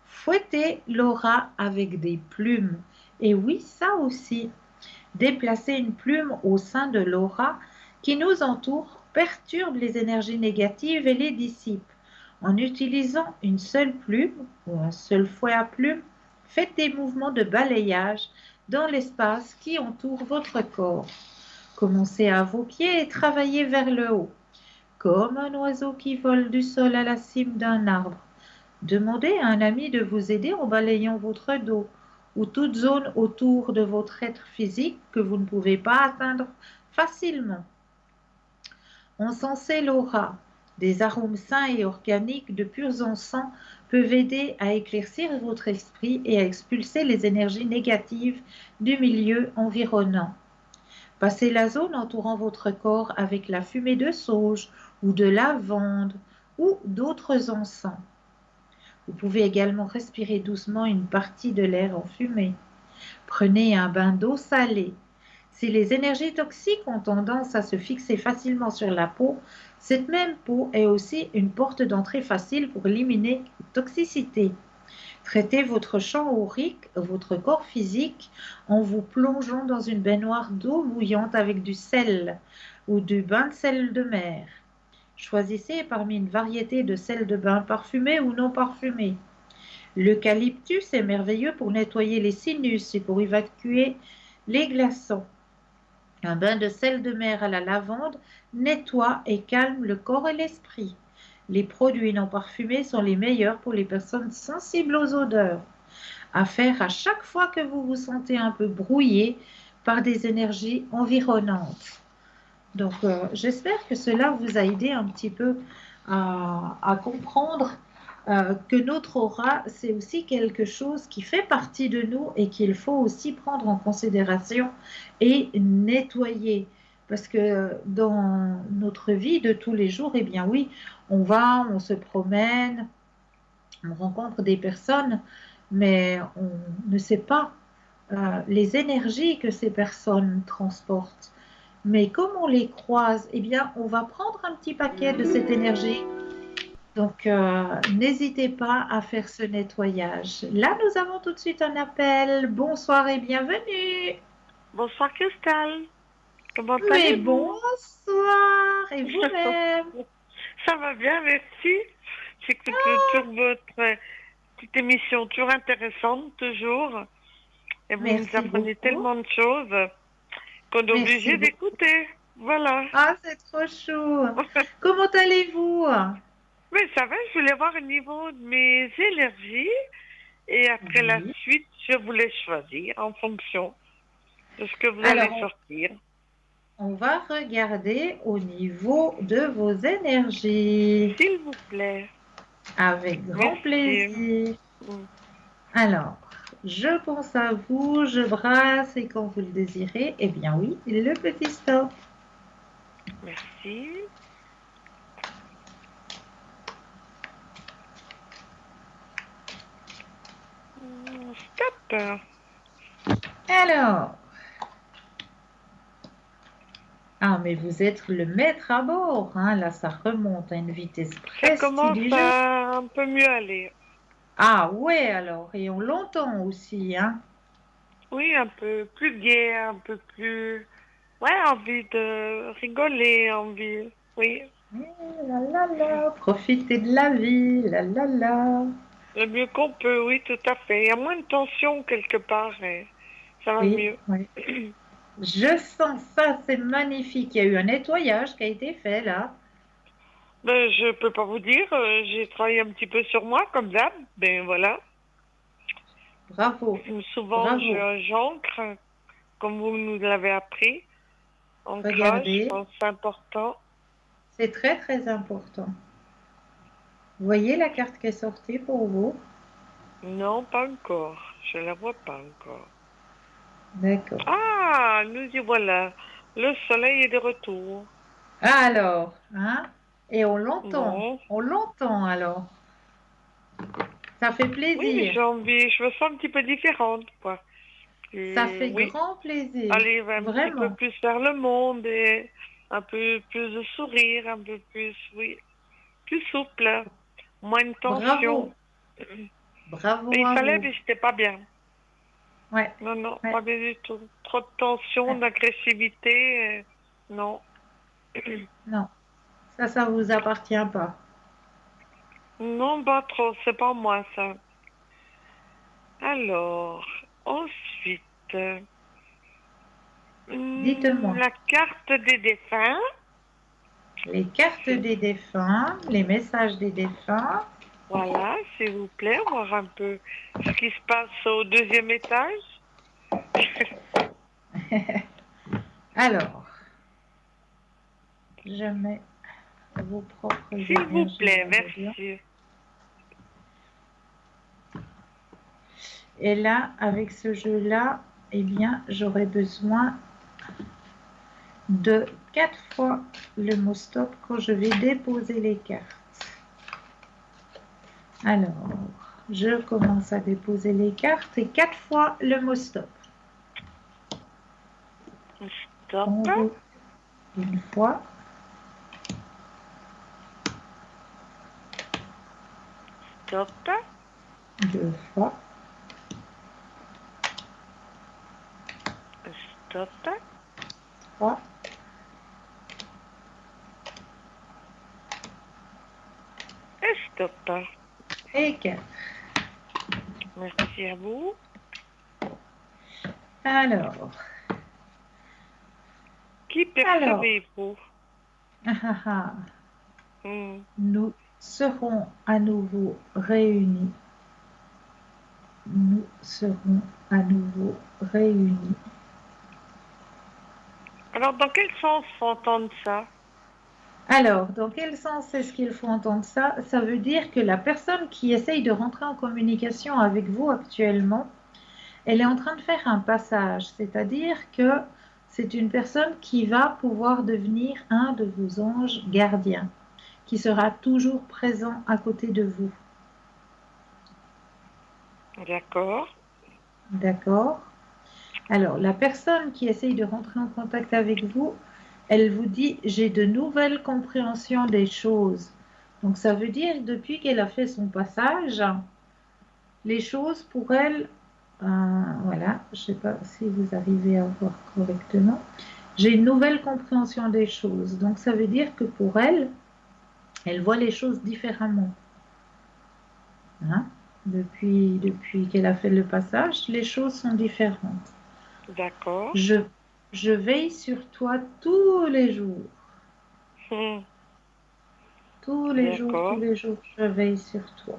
Fouettez l'aura avec des plumes. Et oui, ça aussi. Déplacer une plume au sein de l'aura qui nous entoure perturbe les énergies négatives et les dissipe. En utilisant une seule plume ou un seul fouet à plumes, faites des mouvements de balayage dans l'espace qui entoure votre corps. Commencez à vos pieds et travaillez vers le haut, comme un oiseau qui vole du sol à la cime d'un arbre. Demandez à un ami de vous aider en balayant votre dos ou toute zone autour de votre être physique que vous ne pouvez pas atteindre facilement. Encensez l'aura. Des arômes sains et organiques de purs encens peuvent aider à éclaircir votre esprit et à expulser les énergies négatives du milieu environnant. Passez la zone entourant votre corps avec la fumée de sauge ou de lavande ou d'autres encens. Vous pouvez également respirer doucement une partie de l'air enfumé. Prenez un bain d'eau salée. Si les énergies toxiques ont tendance à se fixer facilement sur la peau, cette même peau est aussi une porte d'entrée facile pour éliminer les toxicités. Traitez votre champ aurique, votre corps physique, en vous plongeant dans une baignoire d'eau bouillante avec du sel ou du bain de sel de mer. Choisissez parmi une variété de sel de bain parfumé ou non parfumé. L'eucalyptus est merveilleux pour nettoyer les sinus et pour évacuer les glaçons. Un bain de sel de mer à la lavande nettoie et calme le corps et l'esprit. Les produits non parfumés sont les meilleurs pour les personnes sensibles aux odeurs. À faire à chaque fois que vous vous sentez un peu brouillé par des énergies environnantes. Donc, j'espère que cela vous a aidé un petit peu à comprendre que notre aura, c'est aussi quelque chose qui fait partie de nous et qu'il faut aussi prendre en considération et nettoyer. Parce que dans notre vie de tous les jours, eh bien oui, on se promène, on rencontre des personnes, mais on ne sait pas les énergies que ces personnes transportent. Mais comme on les croise, eh bien, on va prendre un petit paquet de cette énergie. Donc, n'hésitez pas à faire ce nettoyage. Là, nous avons tout de suite un appel. Bonsoir et bienvenue. Bonsoir Cristal. Comment Mais allez-vous? bonsoir, et vous-même? Ça va bien, merci. J'écoute toujours votre petite émission, toujours intéressante, toujours. Et vous Merci nous apprenez beaucoup. tellement de choses qu'on est Merci obligé beaucoup. d'écouter. Voilà. Ah, c'est trop chou. Comment allez-vous? Mais ça va, je voulais voir au niveau de mes énergies. Et après la Oui. suite, je voulais choisir en fonction de ce que vous Alors, allez sortir. on va regarder au niveau de vos énergies. S'il vous plaît. Avec grand Merci. plaisir. Mm. Alors, je pense à vous, je brasse et quand vous le désirez, eh bien oui, le petit stop. Merci. Stop. Alors, ah mais vous êtes le maître à bord, hein, là ça remonte à une vitesse Ça commence prestigieuse. à un peu mieux aller. Ah ouais alors, et on l'entend aussi, hein. Oui, un peu plus gai, un peu plus... Ouais, envie de rigoler, envie... Oui, La la la, profitez de la vie, la la la. le mieux qu'on peut, oui, tout à fait. Il y a moins de tension quelque part et ça va Oui, mieux. oui. Je sens ça, c'est magnifique. Il y a eu un nettoyage qui a été fait là. Ben, je peux pas vous dire, j'ai travaillé un petit peu sur moi, comme d'hab. Ben voilà. Bravo, Souvent, bravo. j'ancre, comme vous nous l'avez appris. Ancrage, je Regardez, pense que c'est important. c'est très très important. Vous voyez la carte qui est sortie pour vous? Non, pas encore. Je la vois pas encore. D'accord. Ah, nous y voilà. Le soleil est de retour. Alors, hein? Et Bon. on l'entend alors. Ça fait Oui, plaisir. j'ai envie, je me sens un petit peu différente, quoi. Ça Et fait oui, grand plaisir. aller un petit peu Vraiment. plus vers le monde et un peu plus de sourire, un peu plus, oui, plus souple, moins de tension. Bravo. Bravo Mais il à fallait, vous. mais j'étais pas bien. Ouais, Non, non, ouais, pas bien du tout. Trop de tension, ouais. d'agressivité, non. Non, ça vous appartient pas. Non, pas trop, c'est pas moi, ça. Alors, ensuite, Dites-moi. la carte des défunts. Les cartes des défunts, les messages des défunts. Voilà, s'il vous plaît, voir un peu ce qui se passe au deuxième étage. Alors, je mets vos propres S'il vous énergies plaît, là-dedans. merci. Et là, avec ce jeu-là, eh bien, j'aurais besoin de 4 fois le mot stop quand je vais déposer les cartes. Alors, je commence à déposer les cartes et 4 fois le mot stop. Stop. Une fois. Stop. 2 fois. Stop. 3. Et stop. Et 4. Merci à vous. Alors, Qui percevez-vous? Nous serons à nouveau réunis. Nous serons à nouveau réunis. Alors, dans quel sens faut entendre ça? Alors, dans quel sens est-ce qu'il faut entendre ça? Ça veut dire que la personne qui essaye de rentrer en communication avec vous actuellement, elle est en train de faire un passage, c'est-à-dire que c'est une personne qui va pouvoir devenir un de vos anges gardiens, qui sera toujours présent à côté de vous. D'accord. D'accord? Alors, la personne qui essaye de rentrer en contact avec vous, elle vous dit, j'ai de nouvelles compréhensions des choses. Donc, ça veut dire, depuis qu'elle a fait son passage, les choses pour elle, voilà, je ne sais pas si vous arrivez à voir correctement, j'ai une nouvelle compréhension des choses. Donc, ça veut dire que pour elle, elle voit les choses différemment. Hein? Depuis qu'elle a fait le passage, les choses sont différentes. D'accord. Je veille sur toi tous les jours. Tous les D'accord. jours, je veille sur toi.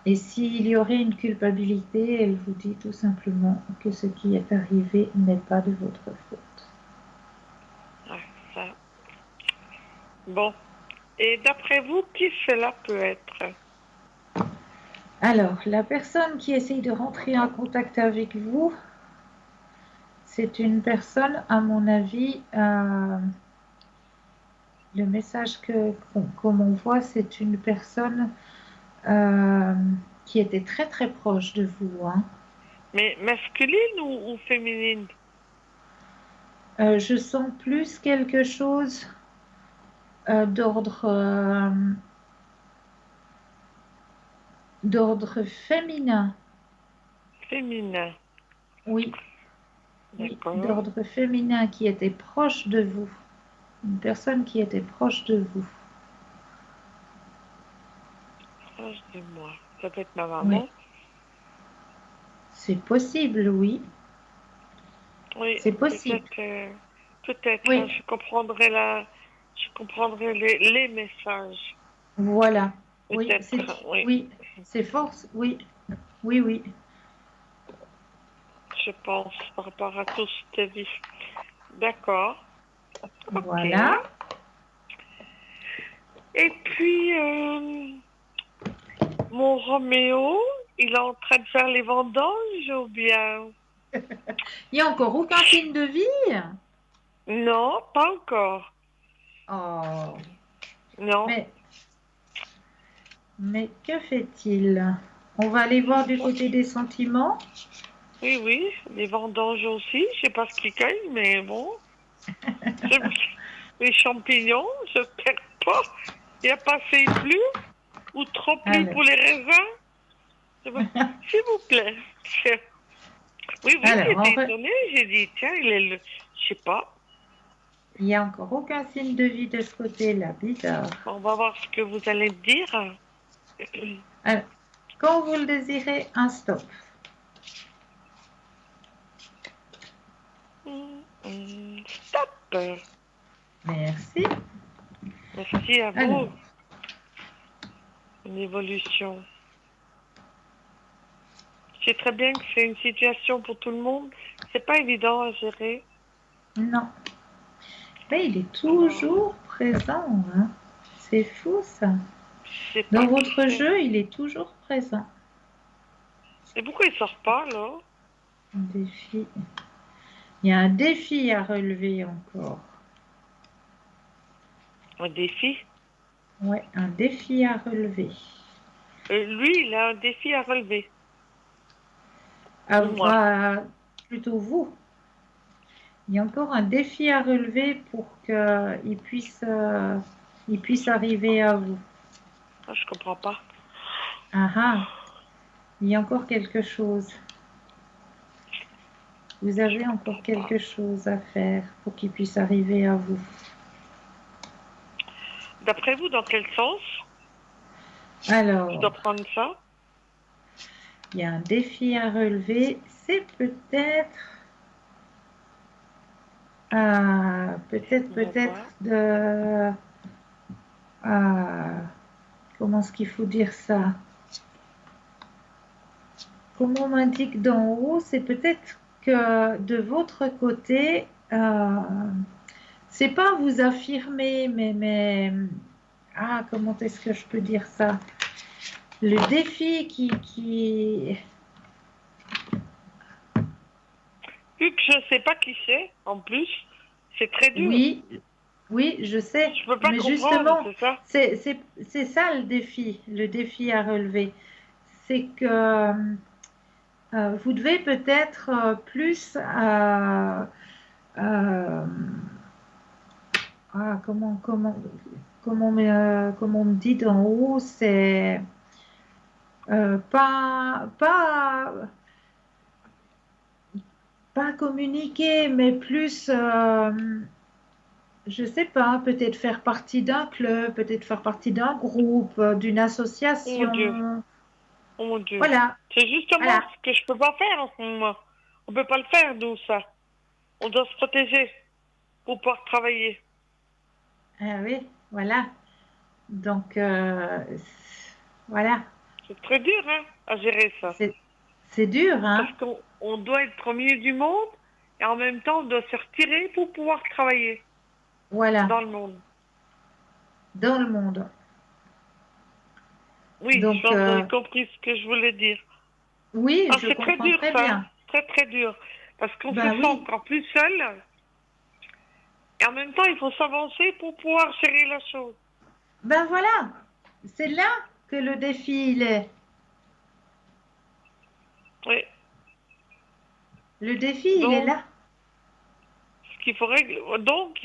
Et s'il y aurait une culpabilité, elle vous dit tout simplement que ce qui est arrivé n'est pas de votre faute. Ah, ça. Bon. Et d'après vous, qui cela peut être? Alors, la personne qui essaye de rentrer en contact avec vous, c'est une personne, à mon avis, le message comme on voit, c'est une personne qui était très très proche de vous. Hein. Mais masculine ou féminine? Je sens plus quelque chose d'ordre féminin. Féminin. Oui, D'accord. d'ordre féminin qui était proche de vous. Une personne qui était proche de vous. Proche de moi. Ça peut être ma maman. Oui. C'est possible, oui. Oui, C'est possible. Peut-être. Oui. Hein, je comprendrai les messages. Voilà. Oui, Peut-être. oui, c'est force. Oui, oui, oui. Je pense par rapport à tout ce que tu as dit. D'accord. Voilà. Okay. Et puis, mon Roméo, il est en train de faire les vendanges ou bien? Il n'y a encore aucun signe de vie? Non, pas encore. Oh. Non. Mais que fait-il? On va aller voir du côté des sentiments. Oui, les vendanges aussi. Je sais pas ce qu'ils cueillent, mais bon. Les champignons, j'espère pas. Il n'y a pas assez plu ou trop plu pour les raisins. S'il vous plaît. Oui, j'étais étonnée. J'ai dit, tiens, je sais pas. Il n'y a encore aucun signe de vie de ce côté-là, bizarre. On va voir ce que vous allez me dire. Quand vous le désirez, un stop. Stop. Merci. Merci à vous. Alors, Une évolution. Je sais très bien que c'est une situation pour tout le monde. C'est pas évident à gérer. non. Mais il est toujours présent. Hein. C'est fou ça. Dans votre jeu, il est toujours présent. Et pourquoi il sort pas là? Un défi. Il y a un défi à relever encore. Un défi? Ouais, un défi à relever. Lui, il a un défi à relever. Plutôt vous. Il y a encore un défi à relever pour qu'il puisse arriver à vous. Ah, je comprends pas. Ah ah, il y a encore quelque chose. Vous avez encore quelque chose à faire pour qu'il puisse arriver à vous. D'après vous, dans quel sens Alors, je dois prendre ça? Il y a un défi à relever. C'est peut-être de... comment est-ce qu'il faut dire ça? Comme on m'indique d'en haut, c'est peut-être que de votre côté, c'est pas vous affirmer, mais comment est-ce que je peux dire ça? Le défi qui... Vu que je ne sais pas qui c'est, en plus, c'est très dur. Oui, je sais. Je peux pas mais comprendre, justement, c'est ça? c'est ça le défi à relever. C'est que vous devez peut-être plus... comment on me dit d'en haut, c'est pas communiquer, mais plus, je sais pas, peut-être faire partie d'un club, peut-être faire partie d'un groupe, d'une Oh association. mon Dieu. Oh mon Dieu. Voilà. C'est justement Voilà. ce que je peux pas faire en ce moment. On peut pas le faire, nous, ça. On doit se protéger pour pouvoir travailler. Ah oui, voilà. Donc, voilà. C'est très dur, hein, à gérer ça. C'est dur, hein? Parce qu'on doit être au milieu du monde et en même temps, on doit se retirer pour pouvoir travailler. Voilà. Dans le monde. Dans le monde. Oui, donc, je pense que vous avez compris ce que je voulais dire. Oui, je comprends très dur, très ça. bien. Très, très dur. Parce qu'on se oui. sent encore plus seul. Et en même temps, il faut s'avancer pour pouvoir gérer la chose. Ben voilà. C'est là que le défi, il est. Oui. Le défi, il est là. Ce qu'il faudrait, donc,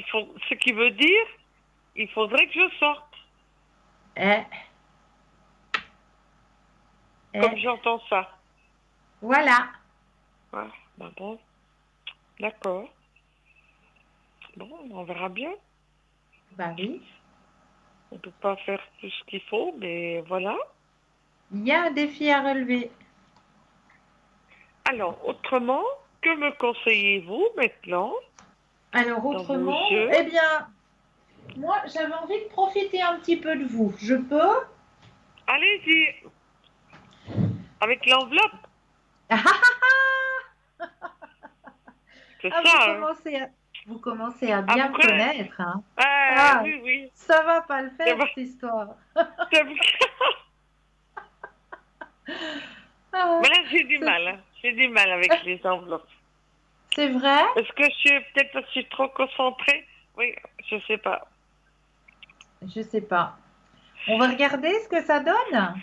ce qui veut dire, il faudrait que je sorte. Comme j'entends ça. Voilà. Ouais, ben bon. D'accord. Bon, on verra bien. Ben oui. On ne peut pas faire tout ce qu'il faut, mais voilà. Il y a un défi à relever. Alors, autrement, que me conseillez-vous maintenant? Alors, autrement, eh bien, moi, j'avais envie de profiter un petit peu de vous. Je peux? Allez-y. Avec l'enveloppe. C'est ça. Vous commencez à bien me connaître. Hein. Oui, oui. Ça va pas le faire, cette histoire. Mais là, j'ai du mal. Hein. J'ai du mal avec les enveloppes. C'est vrai? Est-ce que je suis trop concentrée? Oui, je sais pas. Je sais pas. On va regarder ce que ça donne.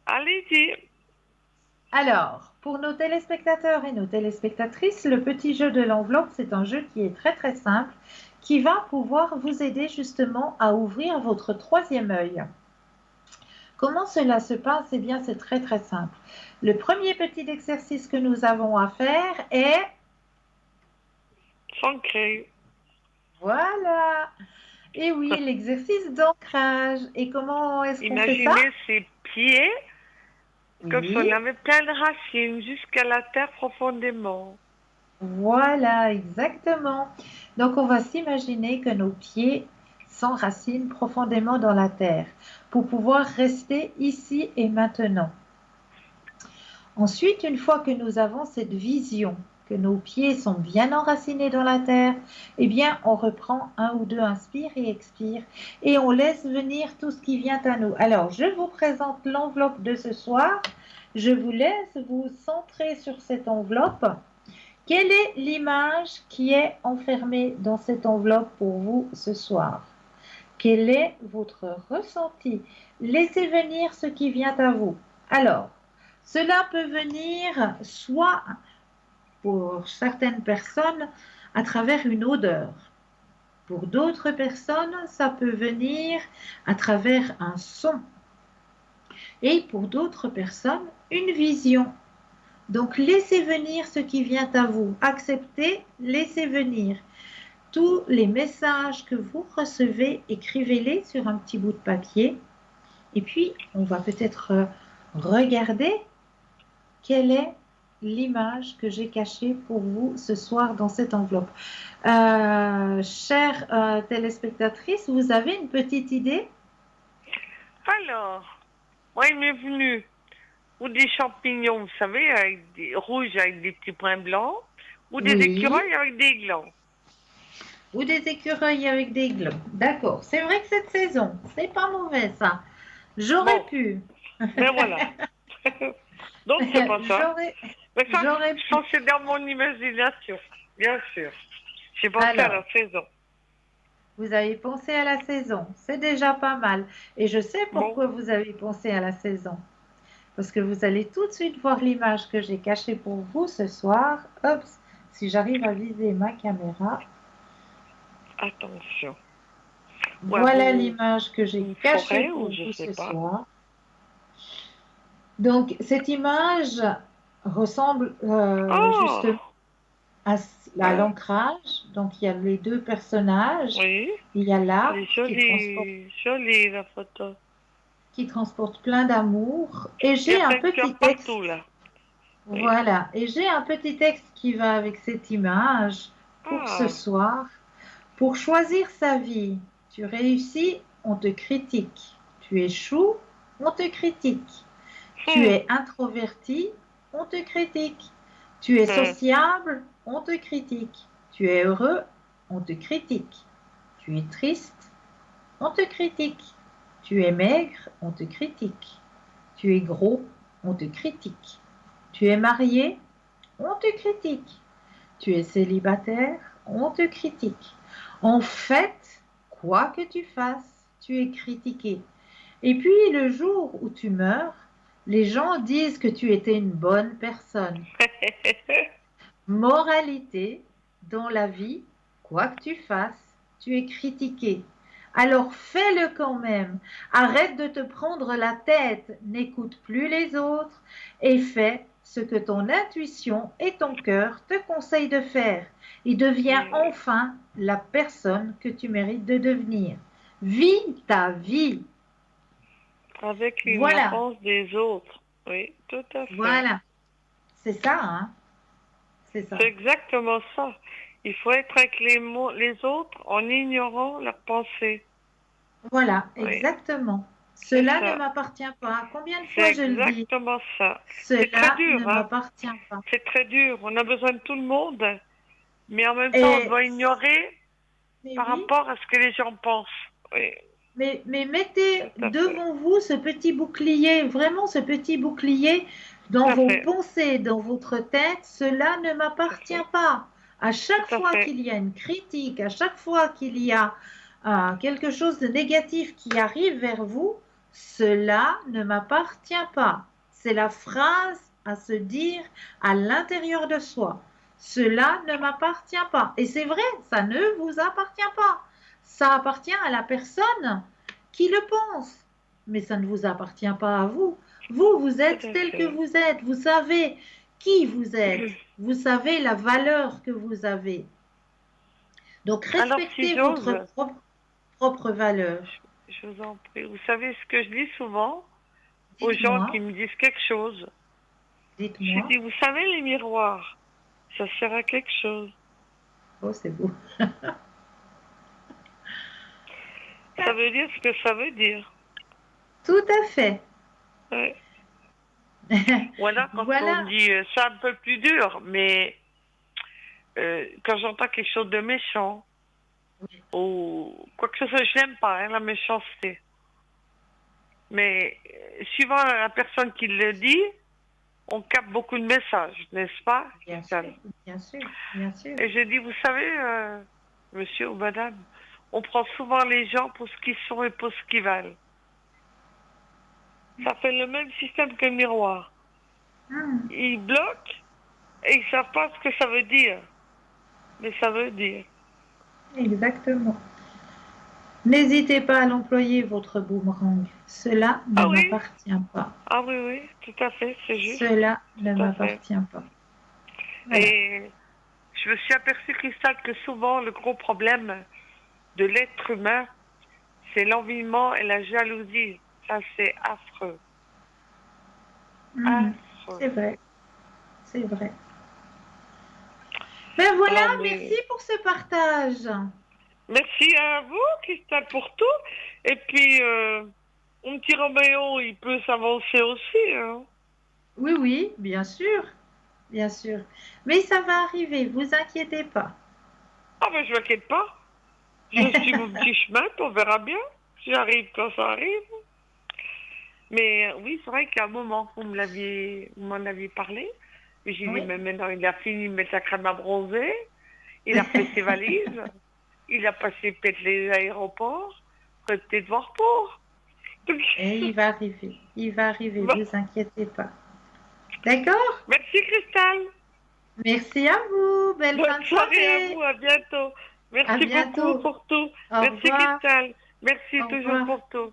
Allez-y. Alors, pour nos téléspectateurs et nos téléspectatrices, le petit jeu de l'enveloppe, c'est un jeu qui est très très simple, qui va pouvoir vous aider justement à ouvrir votre troisième œil. Comment cela se passe? Eh bien, c'est très très simple. Le premier petit exercice que nous avons à faire est... S'ancrer. Voilà. Et oui, l'exercice d'ancrage. Et comment est-ce qu'on fait ça? Imaginez ses pieds Comme si Oui, on avait plein de racines jusqu'à la terre profondément. voilà, exactement. Donc, on va s'imaginer que nos pieds s'enracinent profondément dans la terre pour pouvoir rester ici et maintenant. Ensuite, une fois que nous avons cette vision, que nos pieds sont bien enracinés dans la terre, eh bien, on reprend un ou deux inspire et expire et on laisse venir tout ce qui vient à nous. Alors, je vous présente l'enveloppe de ce soir. Je vous laisse vous centrer sur cette enveloppe. Quelle est l'image qui est enfermée dans cette enveloppe pour vous ce soir? Quel est votre ressenti? Laissez venir ce qui vient à vous. Alors, cela peut venir soit pour certaines personnes à travers une odeur. Pour d'autres personnes, ça peut venir à travers un son. Et pour d'autres personnes, une vision. Donc, laissez venir ce qui vient à vous. Acceptez, laissez venir. Tous les messages que vous recevez, écrivez-les sur un petit bout de papier. Et puis, on va peut-être regarder quelle est l'image que j'ai cachée pour vous ce soir dans cette enveloppe. Chère téléspectatrice, vous avez une petite idée? Alors, moi, il m'est venu ou des champignons, vous savez, avec des rouges avec des petits points blancs, ou des Oui. écureuils avec des glands. Ou des écureuils avec des glands. D'accord. C'est vrai que cette saison, c'est pas mauvais ça. J'aurais Bon. pu. Ben voilà. Donc, c'est pas ça. Mais ça, J'aurais pu. ça c'est dans mon imagination, bien sûr. J'ai pensé à la saison. Vous avez pensé à la saison. C'est déjà pas mal. Et je sais pourquoi vous avez pensé à la saison. Parce que vous allez tout de suite voir l'image que j'ai cachée pour vous ce soir. Hop, si j'arrive à viser ma caméra. Attention. Voilà l'image que j'ai cachée pour vous ce soir. Donc, cette image ressemble justement à l'ancrage. Donc, il y a les deux personnages. Oui. Il y a l'arbre jolie la photo. Qui transporte plein d'amour. Et j'ai un petit texte. Partout, là. Voilà. Et j'ai un petit texte qui va avec cette image pour ce soir. Pour choisir sa vie, tu réussis, on te critique. Tu échoues, on te critique. Tu es introverti, on te critique. Tu es sociable, on te critique. Tu es heureux, on te critique. Tu es triste, on te critique. Tu es maigre, on te critique. Tu es gros, on te critique. Tu es marié, on te critique. Tu es célibataire, on te critique. En fait, quoi que tu fasses, tu es critiqué. Et puis le jour où tu meurs, les gens disent que tu étais une bonne personne. Moralité, dans la vie, quoi que tu fasses, tu es critiqué. Alors fais-le quand même. Arrête de te prendre la tête, n'écoute plus les autres et fais ce que ton intuition et ton cœur te conseillent de faire. Et deviens enfin la personne que tu mérites de devenir. Vis ta vie. Avec une réponse des autres. Oui, tout à fait. Voilà. C'est ça, hein? C'est ça. C'est exactement ça. Il faut être avec les autres en ignorant leurs pensées. Voilà, exactement. Cela ne m'appartient pas. Combien de fois je le dis? C'est exactement ça. Cela ne m'appartient pas. C'est très dur. On a besoin de tout le monde, mais en même temps, on doit ignorer par rapport à ce que les gens pensent. Oui. Mais mettez devant vous ce petit bouclier, vraiment ce petit bouclier dans vos pensées, dans votre tête. Cela ne m'appartient pas. À chaque fois qu'il y a une critique, à chaque fois qu'il y a quelque chose de négatif qui arrive vers vous, cela ne m'appartient pas. C'est la phrase à se dire à l'intérieur de soi. Cela ne m'appartient pas. Et c'est vrai, ça ne vous appartient pas. Ça appartient à la personne qui le pense. Mais ça ne vous appartient pas à vous. Vous, vous êtes tel que vous êtes. Vous savez qui vous êtes. Vous savez la valeur que vous avez. Donc, respectez votre propre valeur. Je vous en prie. Vous savez ce que je dis souvent? aux gens Dites-moi. qui me disent quelque chose. Je Dites-moi. dis, vous savez, les miroirs, ça sert à quelque chose. Oh, c'est beau. Ça veut dire ce que ça veut dire. Tout à fait. Ouais. Voilà, quand on Voilà. me dit, c'est un peu plus dur, mais quand j'entends quelque chose de méchant, ou quoi que ce soit, je n'aime pas, hein, la méchanceté. Mais suivant la personne qui le dit, on capte beaucoup de messages, n'est-ce pas? Bien sûr, bien sûr, bien sûr. Et j'ai dit, vous savez, monsieur ou madame, on prend souvent les gens pour ce qu'ils sont et pour ce qu'ils valent. Ça fait le même système que le miroir. Ils bloquent et ils ne savent pas ce que ça veut dire. Mais ça veut dire. Exactement. N'hésitez pas à l'employer, votre boomerang. Cela ne Ah oui. m'appartient pas. Ah oui, oui, tout à fait, c'est juste. Cela ne Tout à fait. m'appartient pas. Voilà. Et je me suis aperçue, Christelle, que souvent le gros problème de l'être humain, c'est l'enviement et la jalousie. Ça, c'est affreux. Affreux. C'est vrai. C'est vrai. Ben voilà, Alors, mais- merci pour ce partage. Merci à vous, Christelle, pour tout. Et puis, mon petit Roméo, il peut s'avancer aussi. Hein. Oui, oui, bien sûr. Bien sûr. Mais ça va arriver, vous inquiétez pas. Ah ben, je m'inquiète pas. Je suis mon petit chemin, on verra bien. J'arrive quand ça arrive. Mais oui, c'est vrai qu'à un moment, vous m'en aviez parlé. J'ai Oui. dit, mais maintenant, il a fini de mettre sa crème à bronzer. Il a fait ses valises. Il a passé peut-être les aéroports. Peut-être voir pour. Donc, Et il va arriver. Il va arriver, Bon. vous inquiétez pas. D'accord? merci, Christelle. Merci à vous. Belle fin Bonne de soirée à soirée. vous. À bientôt. Merci À bientôt. beaucoup pour tout. Au Merci, revoir. Christelle. Merci Au toujours revoir. pour tout.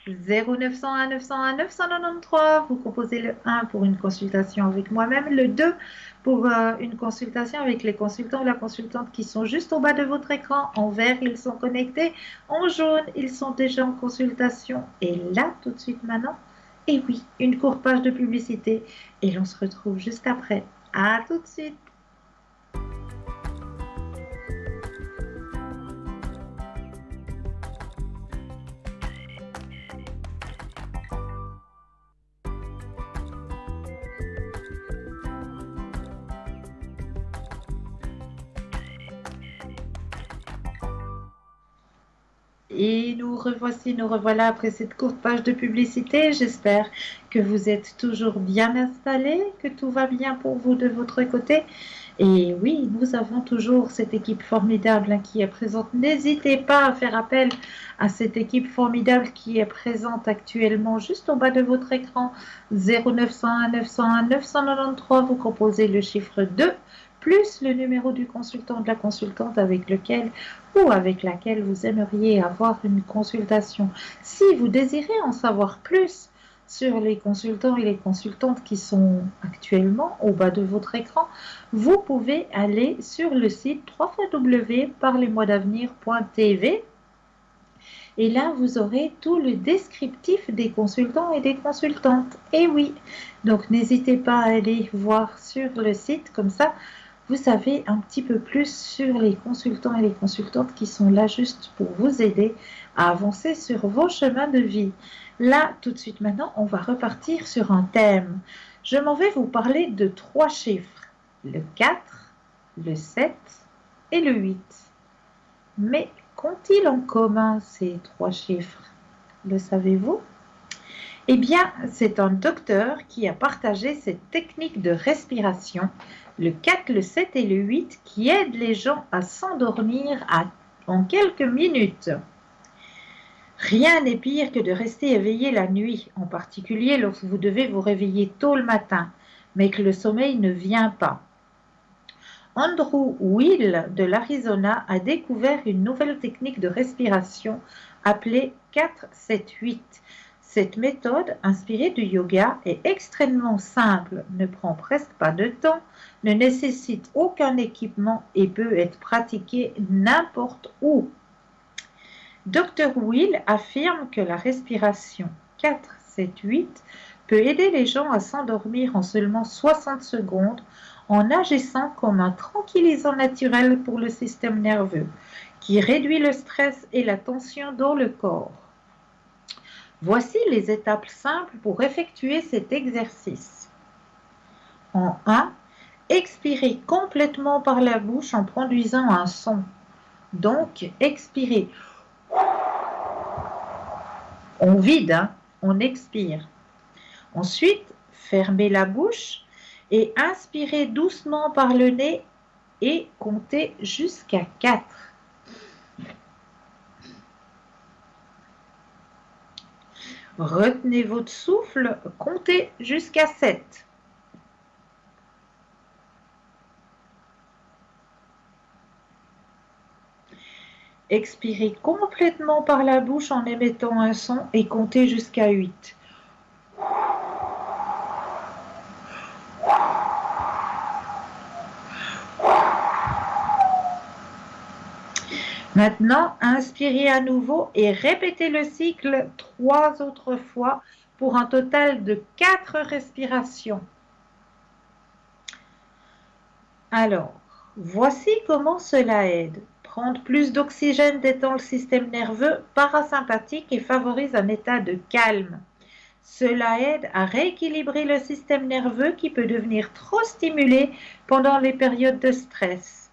0901 901 993, vous composez le 1 pour une consultation avec moi-même, le 2 pour une consultation avec les consultants ou la consultante qui sont juste au bas de votre écran. En vert, ils sont connectés. En jaune, ils sont déjà en consultation. Et là, tout de suite maintenant, et oui, une courte page de publicité. Et l'on se retrouve juste après. À tout de suite. Et nous revoici, nous revoilà après cette courte page de publicité. J'espère que vous êtes toujours bien installés, que tout va bien pour vous de votre côté. Et oui, nous avons toujours cette équipe formidable qui est présente. N'hésitez pas à faire appel à cette équipe formidable qui est présente actuellement juste au bas de votre écran. 0901 901 993, vous composez le chiffre 2 plus le numéro du consultant ou de la consultante avec lequel ou avec laquelle vous aimeriez avoir une consultation. Si vous désirez en savoir plus sur les consultants et les consultantes qui sont actuellement au bas de votre écran, vous pouvez aller sur le site www.parlez-moi-d'avenir.tv et là, vous aurez tout le descriptif des consultants et des consultantes. Et oui, donc n'hésitez pas à aller voir sur le site, comme ça, vous savez un petit peu plus sur les consultants et les consultantes qui sont là juste pour vous aider à avancer sur vos chemins de vie. Là, tout de suite maintenant, on va repartir sur un thème. Je m'en vais vous parler de 3 chiffres, le 4, le 7 et le 8. Mais qu'ont-ils en commun ces 3 chiffres? Le savez-vous? Eh bien, c'est un docteur qui a partagé cette technique de respiration, le 4, le 7 et le 8, qui aide les gens à s'endormir en quelques minutes. Rien n'est pire que de rester éveillé la nuit, en particulier lorsque vous devez vous réveiller tôt le matin, mais que le sommeil ne vient pas. Andrew Weil de l'Arizona a découvert une nouvelle technique de respiration appelée 4-7-8. Cette méthode, inspirée du yoga, est extrêmement simple, ne prend presque pas de temps, ne nécessite aucun équipement et peut être pratiquée n'importe où. Dr. Weil affirme que la respiration 7, 8 peut aider les gens à s'endormir en seulement 60 secondes en agissant comme un tranquillisant naturel pour le système nerveux qui réduit le stress et la tension dans le corps. Voici les étapes simples pour effectuer cet exercice. En 1, expirez complètement par la bouche en produisant un son. Donc, expirez. On vide, hein, on expire. Ensuite, fermez la bouche et inspirez doucement par le nez et comptez jusqu'à 4. Retenez votre souffle, comptez jusqu'à 7. Expirez complètement par la bouche en émettant un son et comptez jusqu'à 8. Maintenant, inspirez à nouveau et répétez le cycle 3 autres fois pour un total de 4 respirations. Alors, voici comment cela aide. Prendre plus d'oxygène détend le système nerveux parasympathique et favorise un état de calme. Cela aide à rééquilibrer le système nerveux qui peut devenir trop stimulé pendant les périodes de stress.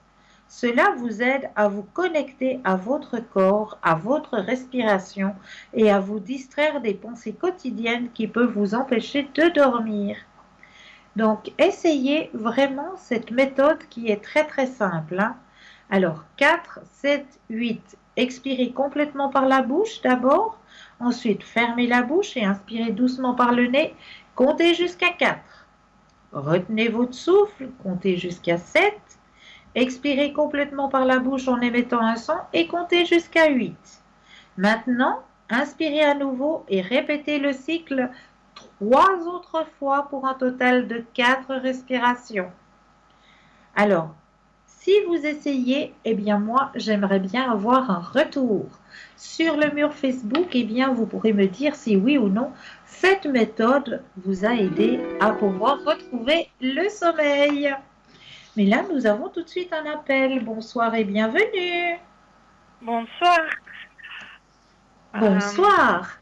Cela vous aide à vous connecter à votre corps, à votre respiration et à vous distraire des pensées quotidiennes qui peuvent vous empêcher de dormir. Donc, essayez vraiment cette méthode qui est très très simple. Alors, 4, 7, 8. Expirez complètement par la bouche d'abord. Ensuite, fermez la bouche et inspirez doucement par le nez. Comptez jusqu'à 4. Retenez votre souffle. Comptez jusqu'à 7. Expirez complètement par la bouche en émettant un son et comptez jusqu'à 8. Maintenant, inspirez à nouveau et répétez le cycle 3 autres fois pour un total de 4 respirations. Alors, si vous essayez, eh bien moi, j'aimerais bien avoir un retour. Sur le mur Facebook, eh bien vous pourrez me dire si oui ou non, cette méthode vous a aidé à pouvoir retrouver le sommeil. Mais là, nous avons tout de suite un appel. Bonsoir et bienvenue. Bonsoir. Bonsoir.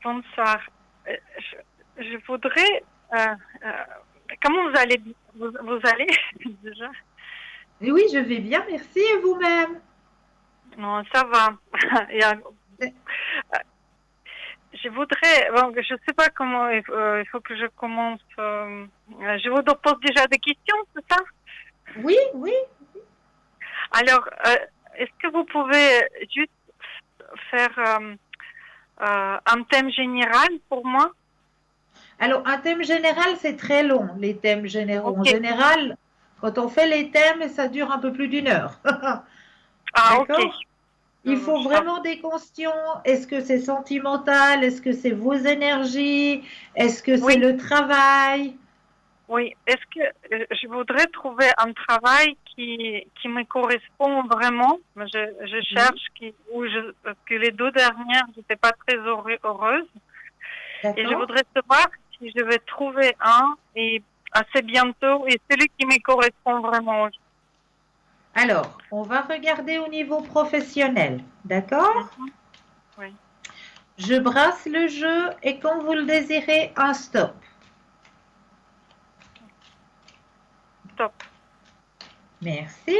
Bonsoir. Je voudrais... comment vous allez vous allez déjà? Oui, je vais bien, merci. Et vous-même? Non, ça va. Je voudrais... Bon, je ne sais pas comment il faut que je commence. Je vous pose déjà des questions, c'est ça? Oui, oui. Alors, est-ce que vous pouvez juste faire un thème général pour moi? Alors, un thème général, c'est très long, les thèmes généraux. Okay. En général, quand on fait les thèmes, ça dure un peu plus d'1 heure. Ah, d'accord. Ok. Il faut vraiment des questions. Est-ce que c'est sentimental? Est-ce que c'est vos énergies? Est-ce que c'est le travail? Oui. Est-ce que je voudrais trouver un travail qui me correspond vraiment? Je cherche parce que les 2 dernières, je n'étais pas très heureuse. Et je voudrais savoir si je vais trouver un et assez bientôt et celui qui me correspond vraiment. Alors, on va regarder au niveau professionnel, d'accord? Oui. Je brasse le jeu et quand vous le désirez, un stop. Stop. Merci.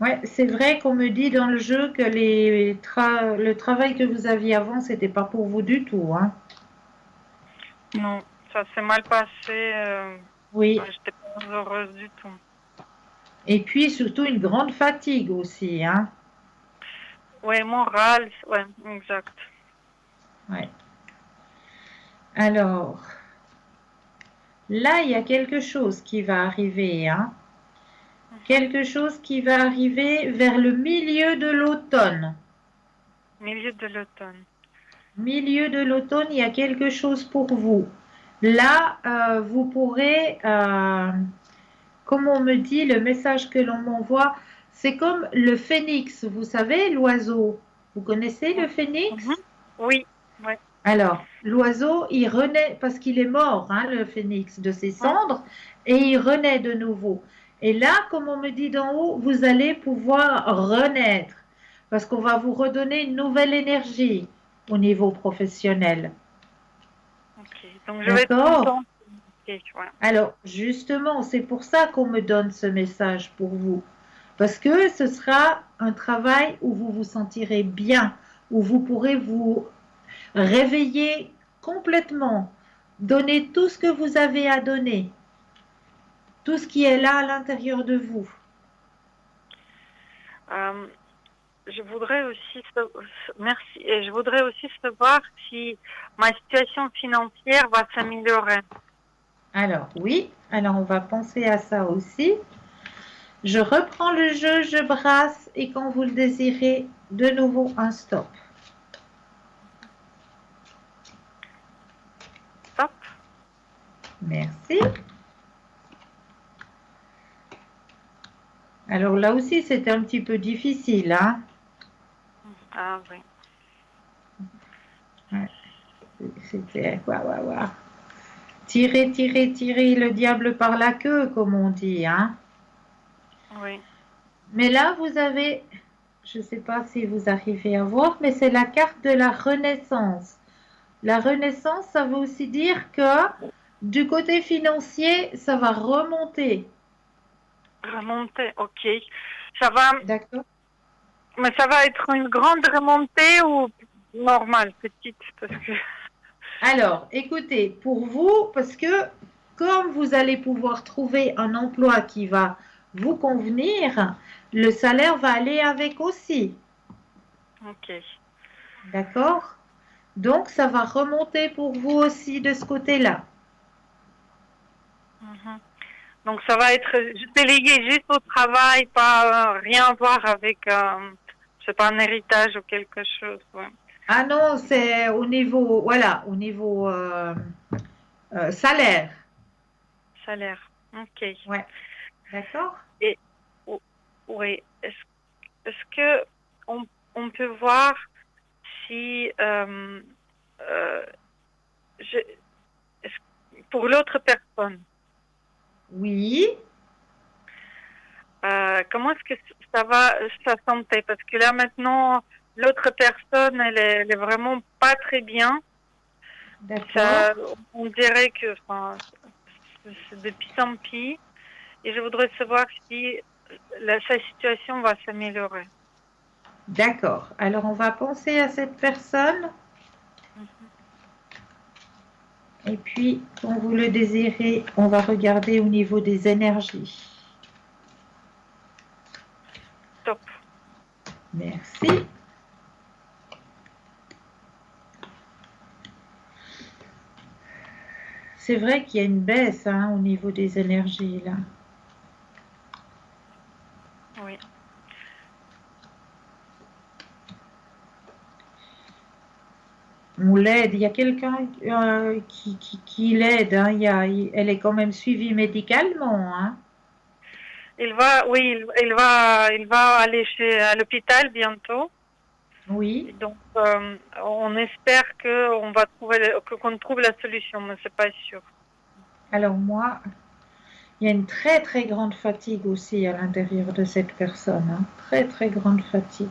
Ouais, c'est vrai qu'on me dit dans le jeu que le travail que vous aviez avant, c'était pas pour vous du tout, hein? Non, ça s'est mal passé. Oui. J'étais pas heureuse du tout. Et puis surtout une grande fatigue aussi, hein? Oui, morale, ouais, exact. Ouais. Alors, là, il y a quelque chose qui va arriver, hein? Quelque chose qui va arriver vers le milieu de l'automne. Milieu de l'automne. Milieu de l'automne, il y a quelque chose pour vous. Là, vous pourrez, comme on me dit, le message que l'on m'envoie, c'est comme le phénix, vous savez, l'oiseau. Vous connaissez le phénix? Oui, oui. Alors, l'oiseau, il renaît, parce qu'il est mort, hein, le phénix, de ses cendres, et il renaît de nouveau. Et là, comme on me dit d'en haut, vous allez pouvoir renaître, parce qu'on va vous redonner une nouvelle énergie au niveau professionnel. Ok, donc je vais être D'accord? contente. Ok, ouais. Alors, justement, c'est pour ça qu'on me donne ce message pour vous. Parce que ce sera un travail où vous vous sentirez bien, où vous pourrez vous réveiller complètement, donner tout ce que vous avez à donner, tout ce qui est là à l'intérieur de vous. Je voudrais aussi, merci, et je voudrais aussi savoir si ma situation financière va s'améliorer. Alors, oui, alors on va penser à ça aussi. Je reprends le jeu, je brasse et quand vous le désirez, de nouveau un stop. Stop. Merci. Alors là aussi, c'était un petit peu difficile, hein? Ah oui. Ouais. C'était quoi, ouais. Tirer, tirer, tirer le diable par la queue, comme on dit, hein? Oui. Mais là, vous avez, je ne sais pas si vous arrivez à voir, mais c'est la carte de la renaissance. La renaissance, ça veut aussi dire que du côté financier, ça va remonter. Remonter, ok. Ça va, D'accord? mais ça va être une grande remontée ou normale, petite, parce que. Alors, écoutez, pour vous, parce que comme vous allez pouvoir trouver un emploi qui va vous convenir, le salaire va aller avec aussi. Ok. D'accord? Donc, ça va remonter pour vous aussi de ce côté-là. Mhm. Donc ça va être délégué juste au travail, pas rien à voir avec, je sais pas, un héritage ou quelque chose. Ouais. Ah non, c'est au niveau, voilà, au niveau salaire. Salaire. Ok. Ouais, d'accord? Et oui, est-ce que on peut voir si euh, je, pour l'autre personne, Oui. comment est-ce que ça va sa santé? Parce que là maintenant, l'autre personne, elle est vraiment pas très bien. D'accord. Ça, on dirait que, enfin, c'est de pis en pis. Et je voudrais savoir si sa situation va s'améliorer. D'accord. Alors, on va penser à cette personne. Et puis, quand vous le désirez, on va regarder au niveau des énergies. Top. Merci. C'est vrai qu'il y a une baisse hein, au niveau des énergies là. Oui. On l'aide, il y a quelqu'un qui l'aide, hein. Elle est quand même suivie médicalement. Hein. Il va aller à l'hôpital bientôt. Oui. Et donc, on espère qu'on trouve la solution, mais c'est pas sûr. Alors moi, il y a une très très grande fatigue aussi à l'intérieur de cette personne. Hein. Très très grande fatigue.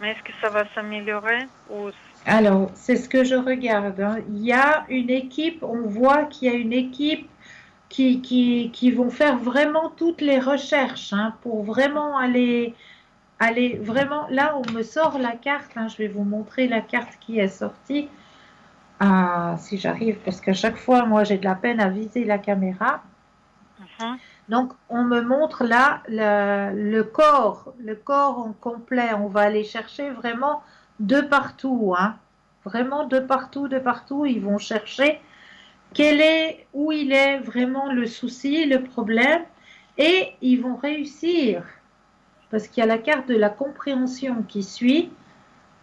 Mais est-ce que ça va s'améliorer ou... Alors, c'est ce que je regarde. Hein. Il y a une équipe, on voit qu'il y a une équipe qui vont faire vraiment toutes les recherches hein, pour vraiment aller vraiment. Là, on me sort la carte. Hein, je vais vous montrer la carte qui est sortie. Ah, si j'arrive, parce qu'à chaque fois, moi, j'ai de la peine à viser la caméra. Donc, on me montre là le corps en complet. On va aller chercher vraiment de partout. Hein. Vraiment de partout, de partout. Ils vont chercher où il est vraiment le souci, le problème. Et ils vont réussir. Parce qu'il y a la carte de la compréhension qui suit.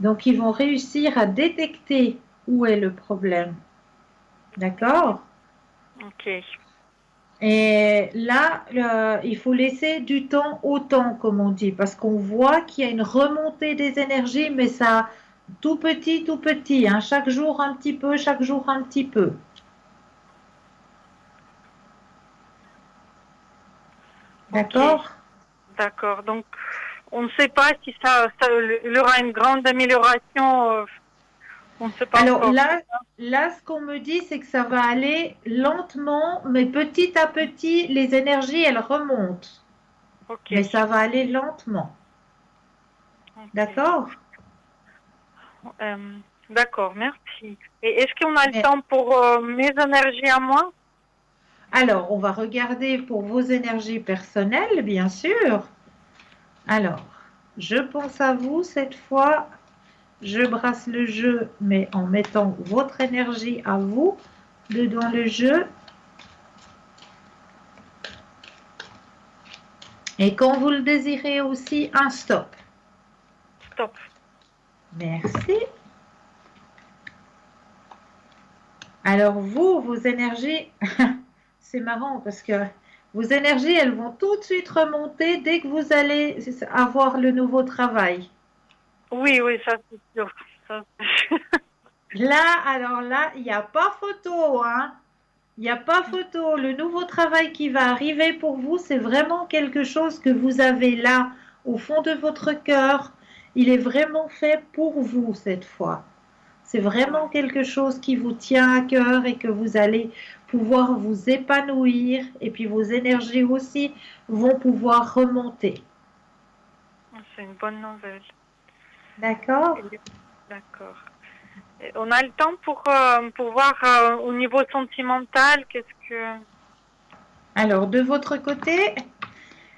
Donc, ils vont réussir à détecter où est le problème. D'accord? Ok. Et là, il faut laisser du temps au temps, comme on dit, parce qu'on voit qu'il y a une remontée des énergies, mais ça, tout petit, hein, chaque jour un petit peu, chaque jour un petit peu. Ok, D'accord? d'accord. Donc, on ne sait pas si il y aura une grande amélioration. On ne sait pas Alors encore. là, ce qu'on me dit, c'est que ça va aller lentement, mais petit à petit, les énergies, elles remontent. Ok, Mais ça va aller lentement. ok. D'accord? D'accord, merci. Et est-ce qu'on a le Mais temps pour mes énergies à moi? alors, on va regarder pour vos énergies personnelles, bien sûr. Alors, je pense à vous cette fois. Je brasse le jeu, mais en mettant votre énergie à vous dedans le jeu. Et quand vous le désirez aussi, un stop. Stop. Merci. Alors vous, vos énergies, c'est marrant parce que vos énergies, elles vont tout de suite remonter dès que vous allez avoir le nouveau travail. Oui, oui, ça c'est sûr. Ça, Là, alors là, il n'y a pas photo, hein. Il n'y a pas photo. Le nouveau travail qui va arriver pour vous, c'est vraiment quelque chose que vous avez là, au fond de votre cœur. Il est vraiment fait pour vous cette fois. C'est vraiment ouais, quelque chose qui vous tient à cœur et que vous allez pouvoir vous épanouir et puis vos énergies aussi vont pouvoir remonter. c'est une bonne nouvelle. D'accord? D'accord. Et on a le temps pour voir au niveau sentimental, qu'est-ce que... Alors, de votre côté,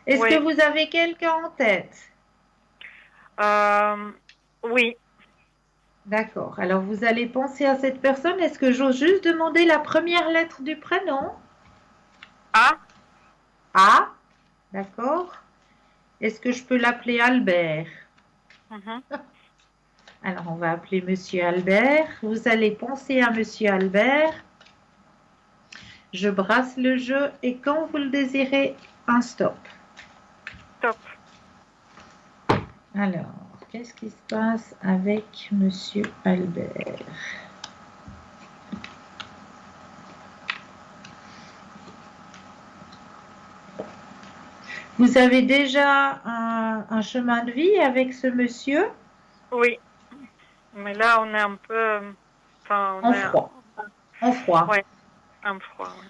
est-ce que Oui, vous avez quelqu'un en tête? euh, oui. D'accord. Alors, vous allez penser à cette personne. Est-ce que j'ose juste demander la première lettre du prénom? Ah, A. D'accord. Est-ce que je peux l'appeler Albert? mhm. Alors, on va appeler Monsieur Albert. Vous allez penser à Monsieur Albert. Je brasse le jeu et quand vous le désirez, un stop. Stop. Alors, qu'est-ce qui se passe avec Monsieur Albert? Vous avez déjà un chemin de vie avec ce monsieur? Oui, mais là on est un peu... Enfin, on En est... froid. En froid. Ouais, un froid, ouais.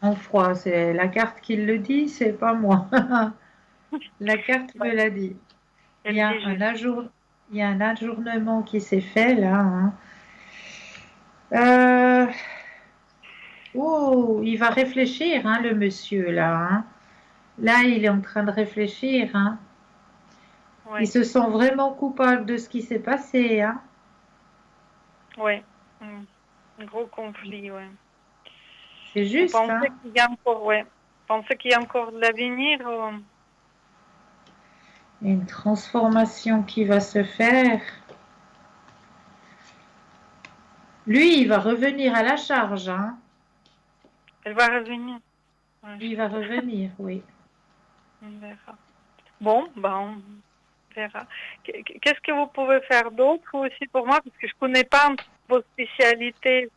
En froid, c'est la carte qui le dit, c'est pas moi. La carte me Ouais, l'a dit. Il y elle a dit un juste. il y a un ajournement qui s'est fait là, hein. Euh, Oh, il va réfléchir, hein, le monsieur là, hein. Là, il est en train de réfléchir, hein. Il Oui, se sent vraiment coupable de ce qui s'est passé, hein. oui. Un gros conflit, ouais. C'est Vous juste, hein. pensez qu'il y a encore, ouais. Vous pensez qu'il y a encore de l'avenir Il y a une transformation qui va se faire. Lui, il va revenir à la charge, hein. elle va revenir? Ouais, Il va revenir, oui. on verra. Bon, ben, on verra. Qu'est-ce que vous pouvez faire d'autre aussi pour moi? Parce que je connais pas vos spécialités.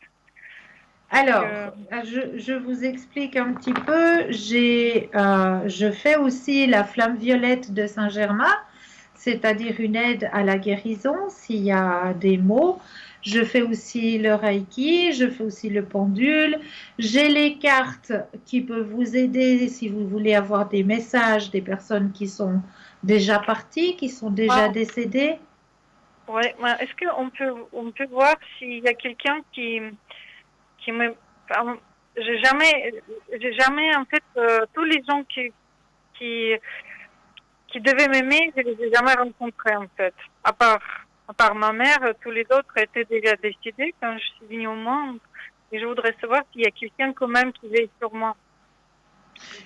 Alors, Que... je vous explique un petit peu. Je fais aussi la flamme violette de Saint-Germain, c'est-à-dire une aide à la guérison s'il y a des maux. Je fais aussi le Reiki, je fais aussi le pendule. J'ai les cartes qui peuvent vous aider si vous voulez avoir des messages des personnes qui sont déjà parties, qui sont déjà Ah, décédées. ouais, ouais. Est-ce on peut voir s'il y a quelqu'un qui me... Enfin, j'ai jamais, en fait, tous les gens qui, qui devaient m'aimer, je les ai jamais rencontrés, en fait. À part ma mère, tous les autres étaient déjà décédés quand je suis venue au monde. Et je voudrais savoir s'il y a quelqu'un quand même qui veille sur moi.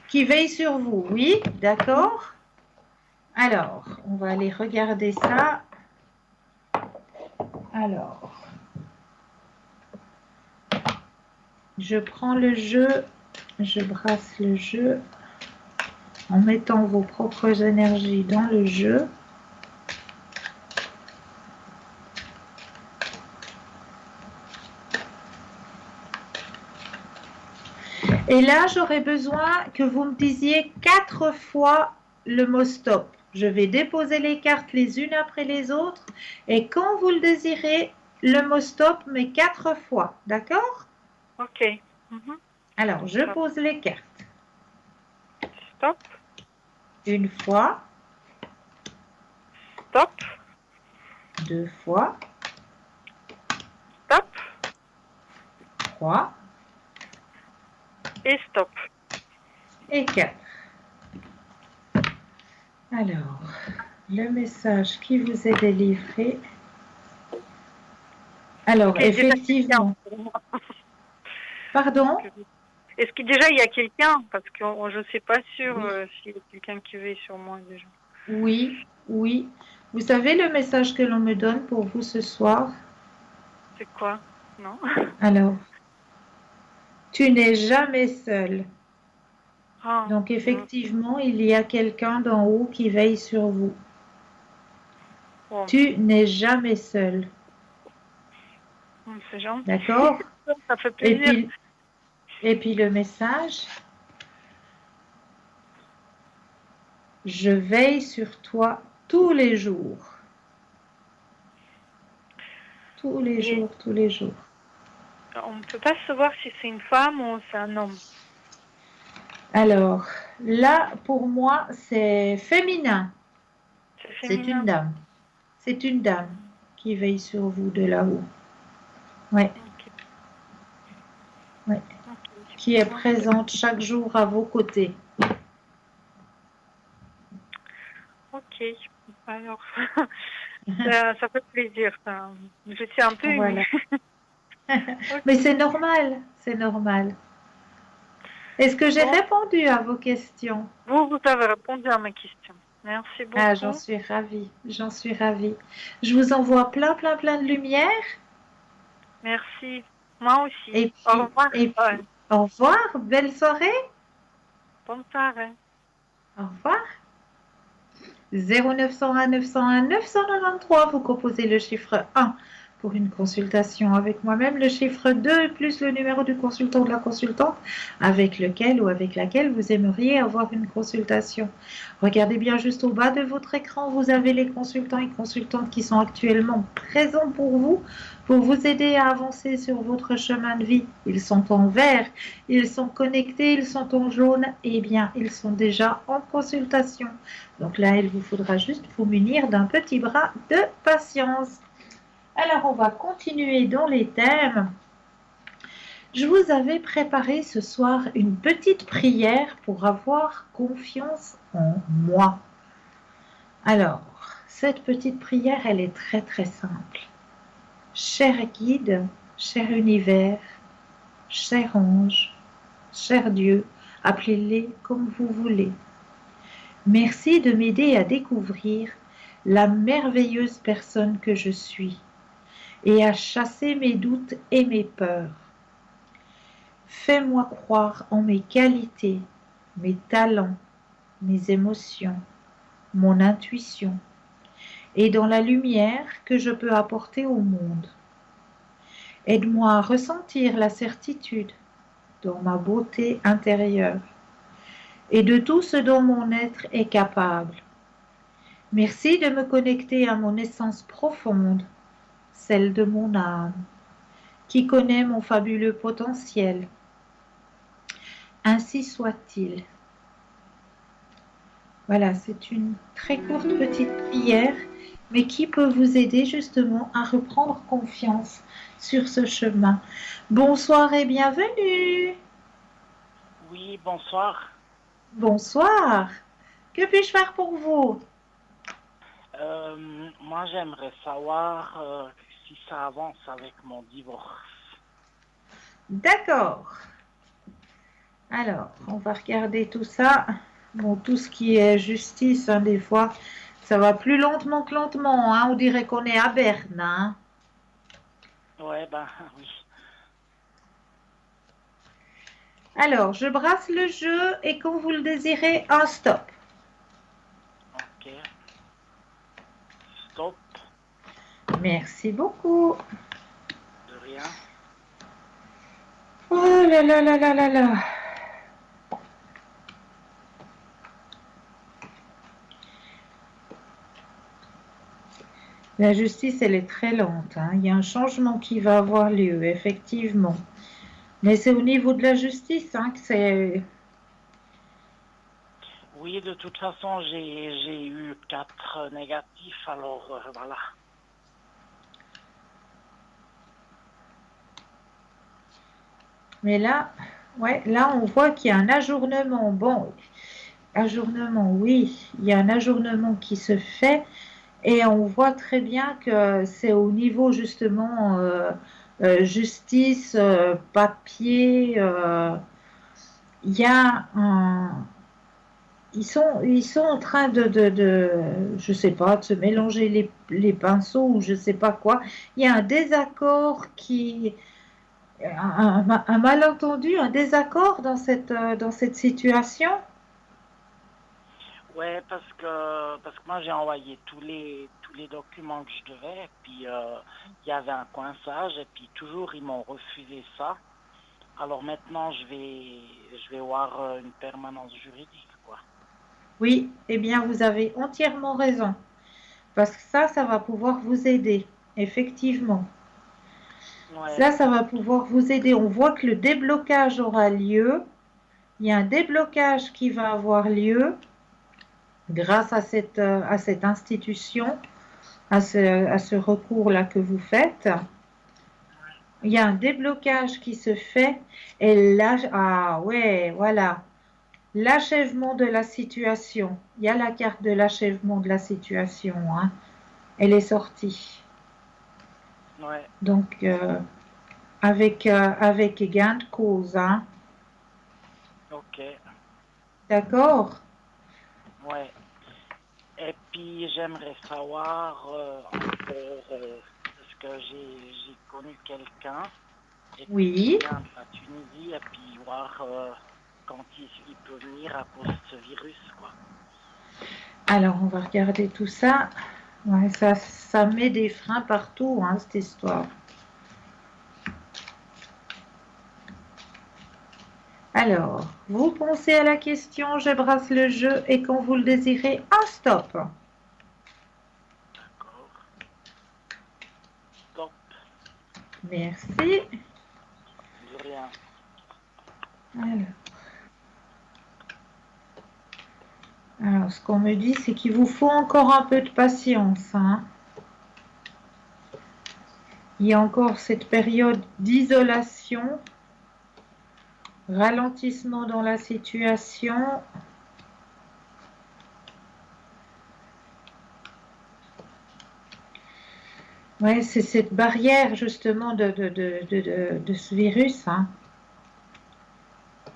Qui veille sur vous, oui, d'accord. Alors, on va aller regarder ça. Alors, je prends le jeu Je brasse le jeu en mettant vos propres énergies dans le jeu. Et là, j'aurais besoin que vous me disiez 4 fois le mot stop. Je vais déposer les cartes les unes après les autres. Et quand vous le désirez, le mot stop, mais 4 fois. D'accord? Ok. Alors, je pose les cartes. Stop. Une fois. Stop. 2 fois. Stop. 3. Et stop. Et 4. Alors, le message qui vous est délivré. Alors, Okay, effectivement. Pardon? Est-ce que déjà il y a quelqu'un? Parce que je ne suis pas sûre s'il y a quelqu'un qui veille sur moi déjà. Oui, oui. Vous savez le message que l'on me donne pour vous ce soir? C'est quoi? Non? Alors, tu n'es jamais seul. Ah, Donc, effectivement, il y a quelqu'un d'en haut qui veille sur vous. bon. Tu n'es jamais seul. C'est gentil. D'accord? Ça fait plaisir. Et puis le message, je veille sur toi tous les jours. Tous les jours, tous les jours. On ne peut pas savoir si c'est une femme ou c'est un homme. Alors, là, pour moi, c'est féminin. C'est une dame. C'est une dame qui veille sur vous de là-haut. Oui. Okay. Oui. Okay. Qui est présente chaque jour à vos côtés. Ok. Alors, ça fait plaisir. Je suis un peu voilà. Okay. Mais c'est normal, c'est normal. Est-ce que j'ai répondu à vos questions? Vous avez répondu à mes questions. Merci beaucoup. Ah, j'en suis ravie, j'en suis ravie. Je vous envoie plein de lumière. Merci. Moi aussi. Et puis, au revoir. Au revoir, belle soirée. Bonne soirée. Au revoir. 0901 901 993, vous composez le chiffre 1 pour une consultation avec moi-même, le chiffre 2 plus le numéro du consultant ou de la consultante avec lequel ou avec laquelle vous aimeriez avoir une consultation. Regardez bien juste au bas de votre écran, vous avez les consultants et consultantes qui sont actuellement présents pour vous aider à avancer sur votre chemin de vie. Ils sont en vert, ils sont connectés, ils sont en jaune, et bien ils sont déjà en consultation. Donc là, il vous faudra juste vous munir d'un petit bras de patience. Alors, on va continuer dans les thèmes. Je vous avais préparé ce soir une petite prière pour avoir confiance en moi. Alors, cette petite prière, elle est très simple. Cher guide, cher univers, cher ange, cher Dieu, appelez-les comme vous voulez. Merci de m'aider à découvrir la merveilleuse personne que je suis et à chasser mes doutes et mes peurs. Fais-moi croire en mes qualités, mes talents, mes émotions, mon intuition et dans la lumière que je peux apporter au monde. Aide-moi à ressentir la certitude dans ma beauté intérieure et de tout ce dont mon être est capable. Merci de me connecter à mon essence profonde, celle de mon âme, qui connaît mon fabuleux potentiel. Ainsi soit-il. Voilà, c'est une très courte petite prière, mais qui peut vous aider justement à reprendre confiance sur ce chemin. Bonsoir et bienvenue. Oui, bonsoir. Bonsoir. Que puis-je faire pour vous? Moi, j'aimerais savoir si ça avance avec mon divorce. D'accord. Alors, on va regarder tout ça. Bon, tout ce qui est justice, hein, des fois, ça va plus lentement que lentement. Hein. On dirait qu'on est à Berne. Hein. Ouais, ben oui. Alors, je brasse le jeu et quand vous le désirez, un stop. Ok. Stop. Merci beaucoup. De rien. Oh là là là là là là. La justice, elle est très lente, hein. Il y a un changement qui va avoir lieu, effectivement. Mais c'est au niveau de la justice, hein, que c'est... Oui, de toute façon, j'ai eu 4 négatifs, alors voilà. Mais là, ouais, là, on voit qu'il y a un ajournement. Bon, ajournement, oui, il y a un ajournement qui se fait et on voit très bien que c'est au niveau justement justice, papier. Il y a un, ils sont en train je sais pas, de se mélanger les pinceaux ou je sais pas quoi. Il y a un désaccord un malentendu, un désaccord dans cette situation. Ouais, parce que moi j'ai envoyé tous les documents que je devais, et puis il y avait un coinçage, et puis toujours ils m'ont refusé ça. Alors maintenant je vais voir une permanence juridique, quoi. Oui, eh bien, vous avez entièrement raison. Parce que ça va pouvoir vous aider, effectivement. Ouais, Ça va pouvoir vous aider. On voit que le déblocage aura lieu. Il y a un déblocage qui va avoir lieu grâce à cette institution, à ce recours-là que vous faites. Il y a un déblocage qui se fait. Et là, ah ouais, voilà. L'achèvement de la situation. Il y a la carte de l'achèvement de la situation, hein. Elle est sortie. ouais, Donc, avec gain de cause, hein. ok, D'accord? ouais. Et puis j'aimerais savoir encore, parce que j'ai connu quelqu'un, et puis qui Oui. vient de la Tunisie, et puis voir quand il peut venir à cause de ce virus, quoi. Alors, on va regarder tout ça. Ouais, ça met des freins partout, hein, cette histoire. Alors, vous pensez à la question, je brasse le jeu et quand vous le désirez, un stop. D'accord. Stop. Merci. De rien. Alors, ce qu'on me dit, c'est qu'il vous faut encore un peu de patience, hein. Il y a encore cette période d'isolation, ralentissement dans la situation. Oui, c'est cette barrière justement de ce virus, hein.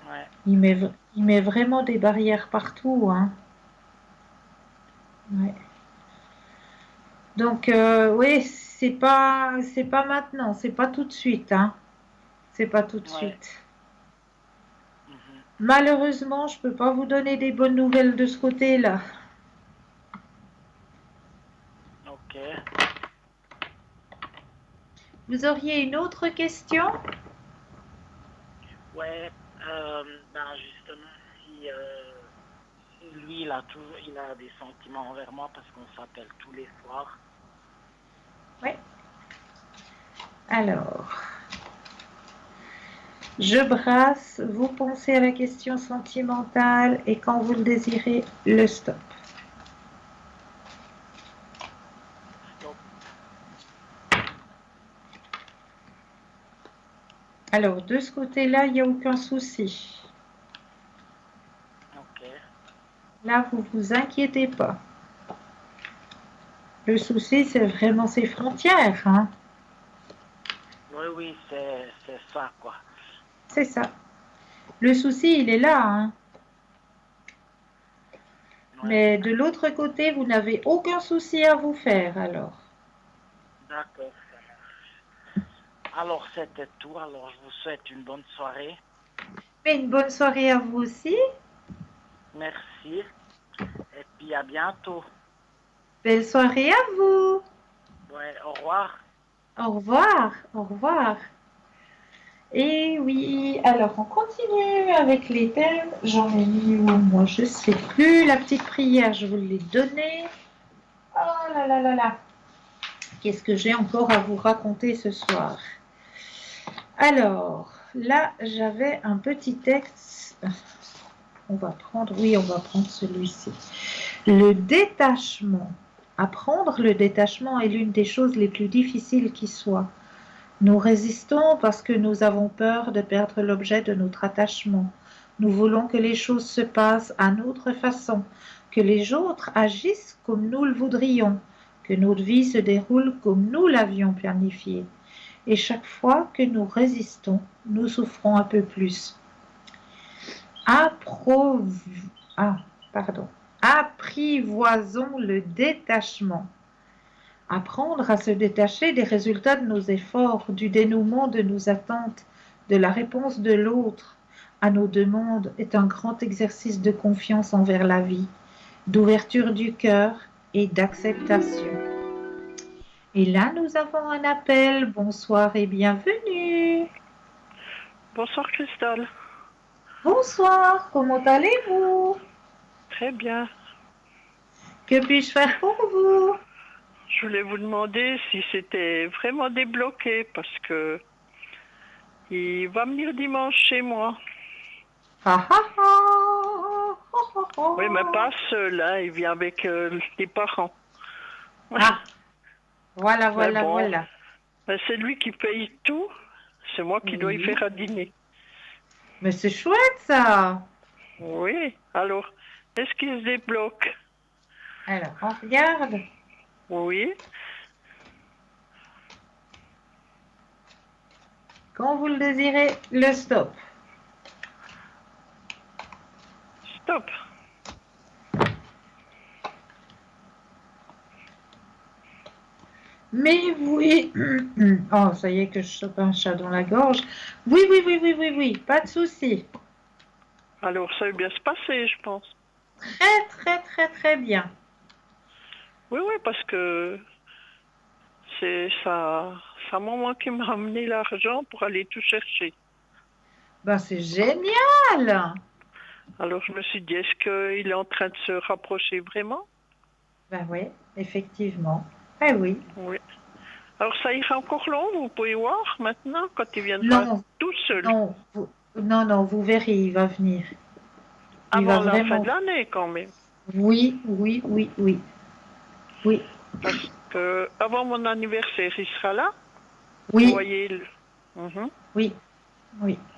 Ouais. Il met vraiment des barrières partout, hein. Ouais. Donc, oui, c'est pas maintenant, c'est pas tout de suite, hein. C'est pas tout de Ouais. suite. Mhm. Malheureusement, je peux pas vous donner des bonnes nouvelles de ce côté-là. Ok. Vous auriez une autre question? Ouais. Ben justement, si lui, il a des sentiments envers moi parce qu'on s'appelle tous les soirs. Oui. Alors, je brasse, vous pensez à la question sentimentale et quand vous le désirez, le stop. Stop. Alors, de ce côté-là, il n'y a aucun souci. Ok. Là, vous vous inquiétez pas. Le souci, c'est vraiment ses frontières, hein. Oui, oui, c'est ça, quoi. C'est ça. Le souci, il est là, hein. Ouais. Mais de l'autre côté, vous n'avez aucun souci à vous faire, alors. D'accord, ça marche. Alors, c'était tout. Alors, je vous souhaite une bonne soirée. Mais une bonne soirée à vous aussi. Merci. Et puis à bientôt. Belle soirée à vous. Ouais, au revoir. Au revoir. Au revoir. Et oui, alors on continue avec les thèmes. J'en ai mis où? Moi, je ne sais plus. La petite prière, je vous l'ai donnée. Oh là là là là. Qu'est-ce que j'ai encore à vous raconter ce soir? Alors, là, j'avais un petit texte. On va prendre celui-ci. Le détachement. Apprendre le détachement est l'une des choses les plus difficiles qui soient. Nous résistons parce que nous avons peur de perdre l'objet de notre attachement. Nous voulons que les choses se passent à notre façon, que les autres agissent comme nous le voudrions, que notre vie se déroule comme nous l'avions planifié. Et chaque fois que nous résistons, nous souffrons un peu plus. Apprivoisons le détachement. Apprendre à se détacher des résultats de nos efforts, du dénouement de nos attentes, de la réponse de l'autre à nos demandes est un grand exercice de confiance envers la vie, d'ouverture du cœur et d'acceptation. Et là, nous avons un appel. Bonsoir et bienvenue. Bonsoir Christelle. Bonsoir, comment allez-vous? Très bien. Que puis-je faire pour vous? Je voulais vous demander si c'était vraiment débloqué parce que il va venir dimanche chez moi. Oui, mais pas seul, hein, il vient avec les parents. Ah, voilà. Ben, c'est lui qui paye tout, c'est moi qui dois y faire à dîner. Mais c'est chouette ça. Oui, alors, est-ce qu'il se débloque? Alors, on regarde. Oui. Quand vous le désirez, le stop. Stop. Mais oui. Oh, ça y est que je chope un chat dans la gorge. Oui, pas de souci. Alors, ça va bien se passer, je pense. Très bien. Oui, parce que c'est sa maman qui m'a amené l'argent pour aller tout chercher. Ben, c'est génial. Alors, je me suis dit, est-ce qu'il est en train de se rapprocher vraiment? Ben oui, effectivement. Eh oui. Oui. Alors, ça ira encore long, vous pouvez voir maintenant, quand il viendra tout seul. Non, vous verrez, il va venir. Avant la fin de l'année, quand même. Oui. Parce que avant mon anniversaire, il sera là. Oui. Vous voyez Oui.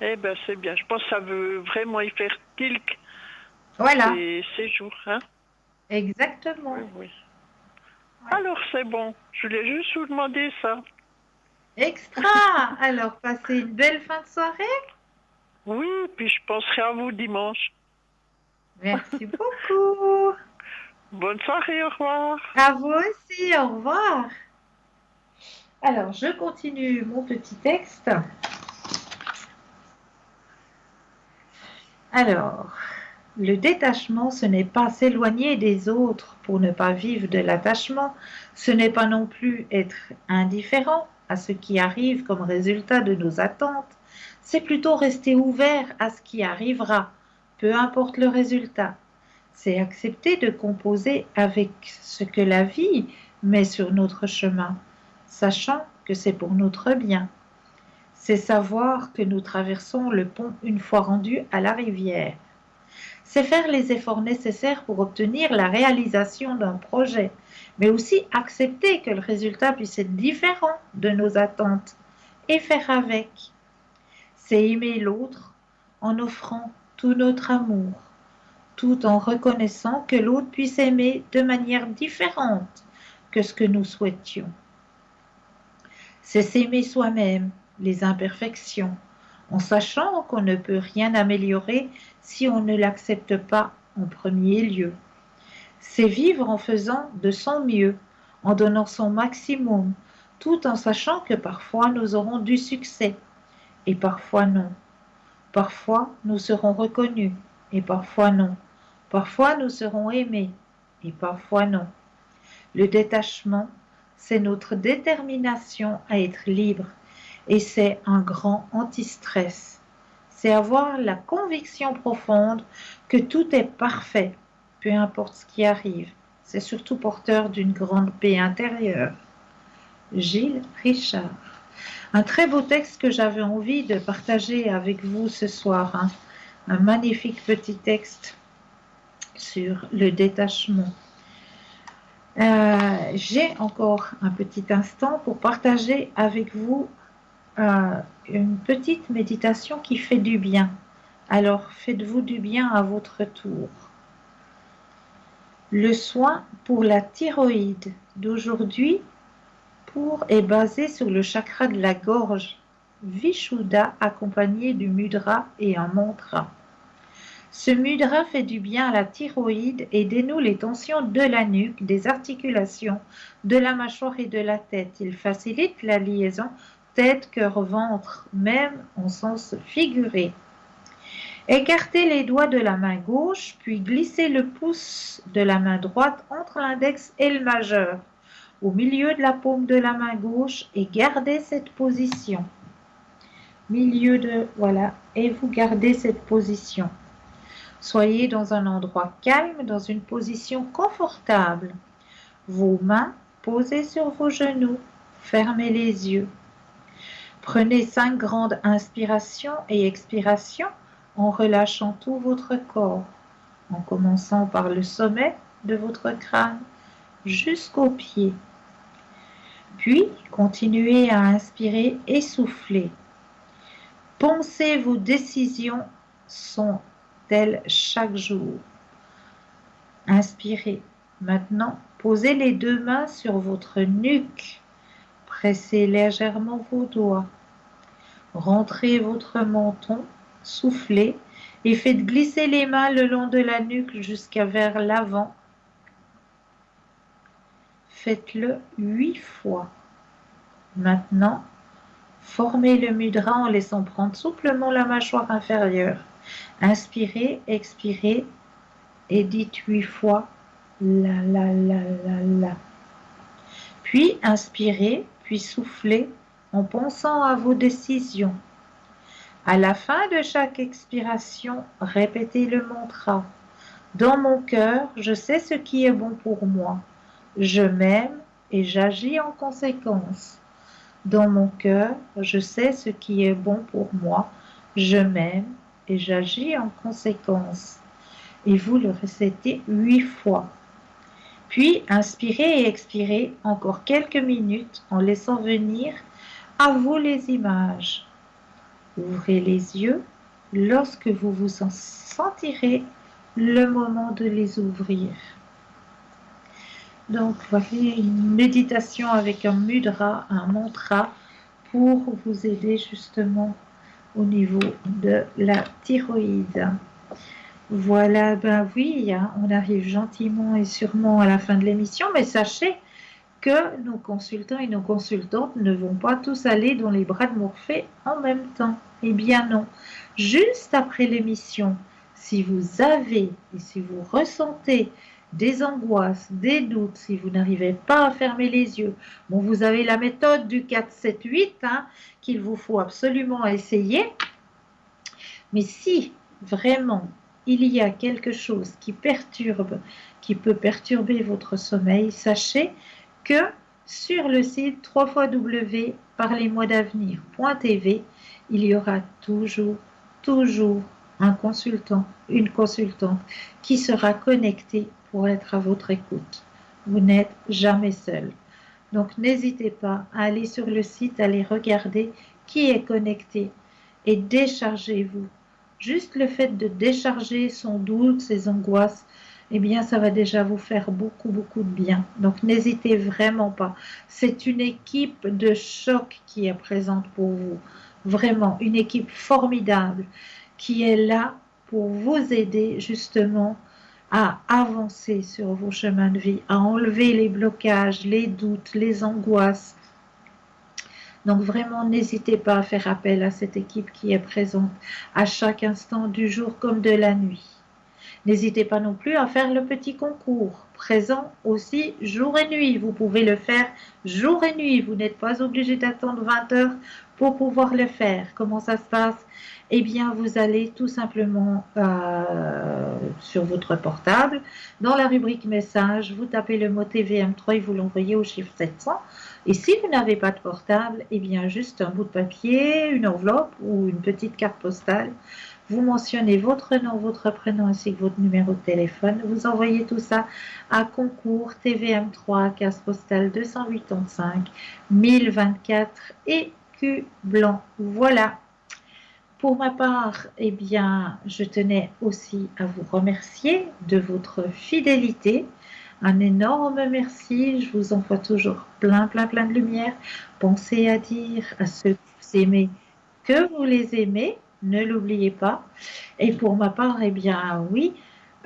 Eh bien, c'est bien. Je pense que ça veut vraiment y faire tilk. Voilà. Ces jours, hein. Exactement. Oui. Alors, c'est bon. Je voulais juste vous demander ça. Extra. Alors, passez une belle fin de soirée. Oui, puis je penserai à vous dimanche. Merci beaucoup. Bonne soirée, au revoir. À vous aussi, au revoir. Alors, je continue mon petit texte. Alors, le détachement, ce n'est pas s'éloigner des autres pour ne pas vivre de l'attachement. Ce n'est pas non plus être indifférent à ce qui arrive comme résultat de nos attentes. C'est plutôt rester ouvert à ce qui arrivera, peu importe le résultat. C'est accepter de composer avec ce que la vie met sur notre chemin, sachant que c'est pour notre bien. C'est savoir que nous traversons le pont une fois rendus à la rivière. C'est faire les efforts nécessaires pour obtenir la réalisation d'un projet, mais aussi accepter que le résultat puisse être différent de nos attentes et faire avec. C'est aimer l'autre en offrant tout notre amour, tout en reconnaissant que l'autre puisse aimer de manière différente que ce que nous souhaitions. C'est s'aimer soi-même, les imperfections, en sachant qu'on ne peut rien améliorer si on ne l'accepte pas en premier lieu. C'est vivre en faisant de son mieux, en donnant son maximum, tout en sachant que parfois nous aurons du succès et parfois non. Parfois, nous serons reconnus et parfois non. Parfois, nous serons aimés et parfois non. Le détachement, c'est notre détermination à être libre et c'est un grand anti-stress. C'est avoir la conviction profonde que tout est parfait, peu importe ce qui arrive. C'est surtout porteur d'une grande paix intérieure. Gilles Richard. Un très beau texte que j'avais envie de partager avec vous ce soir. Hein. Un magnifique petit texte sur le détachement. J'ai encore un petit instant pour partager avec vous une petite méditation qui fait du bien. Alors faites-vous du bien à votre tour. Le soin pour la thyroïde d'aujourd'hui est basé sur le chakra de la gorge, Vishuddha accompagné du mudra et un mantra. Ce mudra fait du bien à la thyroïde et dénoue les tensions de la nuque, des articulations, de la mâchoire et de la tête. Il facilite la liaison tête, cœur, ventre, même en sens figuré. Écartez les doigts de la main gauche, puis glissez le pouce de la main droite entre l'index et le majeur, au milieu de la paume de la main gauche et gardez cette position. Voilà, et vous gardez cette position. Soyez dans un endroit calme, dans une position confortable. Vos mains posées sur vos genoux, fermez les yeux. Prenez 5 grandes inspirations et expirations en relâchant tout votre corps, en commençant par le sommet de votre crâne jusqu'aux pieds. Puis, continuez à inspirer et souffler. Pensez vos décisions sont-elles chaque jour. Inspirez. Maintenant, posez les 2 mains sur votre nuque. Pressez légèrement vos doigts. Rentrez votre menton, soufflez et faites glisser les mains le long de la nuque jusqu'à vers l'avant. Faites-le 8 fois. Maintenant, formez le mudra en laissant prendre souplement la mâchoire inférieure. Inspirez, expirez et dites 8 fois la la la la la. Puis inspirez, puis soufflez en pensant à vos décisions. À la fin de chaque expiration, répétez le mantra. Dans mon cœur, je sais ce qui est bon pour moi. Je m'aime et j'agis en conséquence. Dans mon cœur, je sais ce qui est bon pour moi. Je m'aime et j'agis en conséquence. Et vous le répétez 8 fois. Puis, inspirez et expirez encore quelques minutes en laissant venir à vous les images. Ouvrez les yeux lorsque vous vous en sentirez le moment de les ouvrir. Donc, voici une méditation avec un mudra, un mantra pour vous aider justement au niveau de la thyroïde. Voilà, ben oui, hein, on arrive gentiment et sûrement à la fin de l'émission, mais sachez que nos consultants et nos consultantes ne vont pas tous aller dans les bras de Morphée en même temps. Eh bien non, juste après l'émission, si vous avez et si vous ressentez des angoisses, des doutes, si vous n'arrivez pas à fermer les yeux, bon, vous avez la méthode du 4-7-8 hein, qu'il vous faut absolument essayer. Mais si vraiment il y a quelque chose qui peut perturber votre sommeil, sachez que sur le site www.parlez-moi-d'avenir.tv, il y aura toujours un consultant, une consultante qui sera connecté pour être à votre écoute. Vous n'êtes jamais seul. Donc n'hésitez pas à aller sur le site, à aller regarder qui est connecté et déchargez-vous. Juste le fait de décharger son doute, ses angoisses, eh bien ça va déjà vous faire beaucoup de bien. Donc n'hésitez vraiment pas. C'est une équipe de choc qui est présente pour vous. Vraiment, une équipe formidable qui est là pour vous aider justement à avancer sur vos chemins de vie, à enlever les blocages, les doutes, les angoisses. Donc vraiment, n'hésitez pas à faire appel à cette équipe qui est présente à chaque instant du jour comme de la nuit. N'hésitez pas non plus à faire le petit concours, présent aussi jour et nuit. Vous pouvez le faire jour et nuit. Vous n'êtes pas obligé d'attendre 20 heures pour pouvoir le faire. Comment ça se passe? Eh bien, vous allez tout simplement sur votre portable, dans la rubrique message, vous tapez le mot TVM3 et vous l'envoyez au chiffre 700. Et si vous n'avez pas de portable, eh bien, juste un bout de papier, une enveloppe ou une petite carte postale. Vous mentionnez votre nom, votre prénom ainsi que votre numéro de téléphone. Vous envoyez tout ça à concours TVM3, case postale 285 1024 écus blancs. Voilà. Pour ma part, eh bien, je tenais aussi à vous remercier de votre fidélité. Un énorme merci. Je vous envoie toujours plein de lumière. Pensez à dire à ceux que vous aimez que vous les aimez. Ne l'oubliez pas. Et pour ma part, eh bien, oui,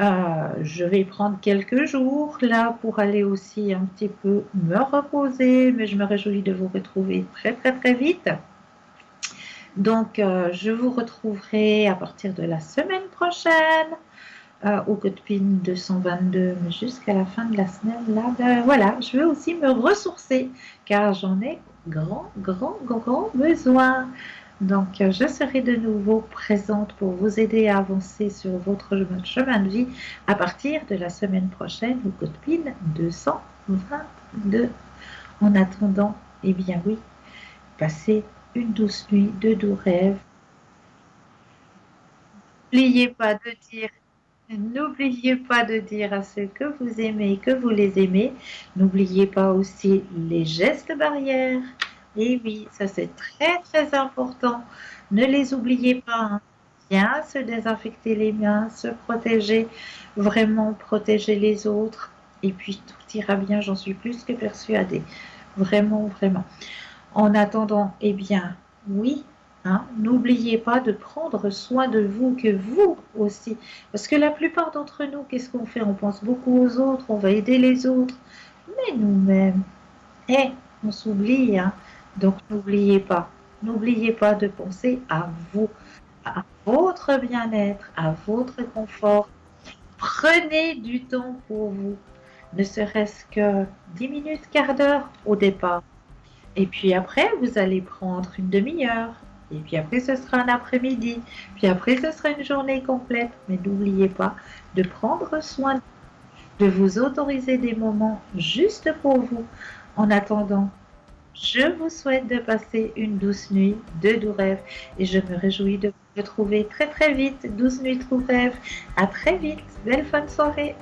je vais prendre quelques jours là pour aller aussi un petit peu me reposer. Mais je me réjouis de vous retrouver très vite. Donc, je vous retrouverai à partir de la semaine prochaine au Codepin 222, mais jusqu'à la fin de la semaine. Là, voilà, je vais aussi me ressourcer car j'en ai grand besoin. Donc, je serai de nouveau présente pour vous aider à avancer sur votre chemin de vie à partir de la semaine prochaine au Codepin 222. En attendant, eh bien oui, passez une douce nuit, de doux rêves. N'oubliez pas de dire à ceux que vous aimez, que vous les aimez. N'oubliez pas aussi les gestes barrières. Et oui, ça c'est très important. Ne les oubliez pas. Hein. Bien se désinfecter les mains, se protéger, vraiment protéger les autres. Et puis tout ira bien, j'en suis plus que persuadée. Vraiment. En attendant, eh bien, oui, hein, n'oubliez pas de prendre soin de vous, que vous aussi. Parce que la plupart d'entre nous, qu'est-ce qu'on fait? On pense beaucoup aux autres, on va aider les autres. Mais nous-mêmes, on s'oublie. Hein. Donc, n'oubliez pas de penser à vous, à votre bien-être, à votre confort. Prenez du temps pour vous, ne serait-ce que 10 minutes, quart d'heure au départ. Et puis après, vous allez prendre une demi-heure. Et puis après, ce sera un après-midi. Puis après, ce sera une journée complète. Mais n'oubliez pas de prendre soin, de vous autoriser des moments juste pour vous. En attendant, je vous souhaite de passer une douce nuit, de doux rêves. Et je me réjouis de vous retrouver très vite. Douce nuit, doux rêves. À très vite. Belle fin de soirée.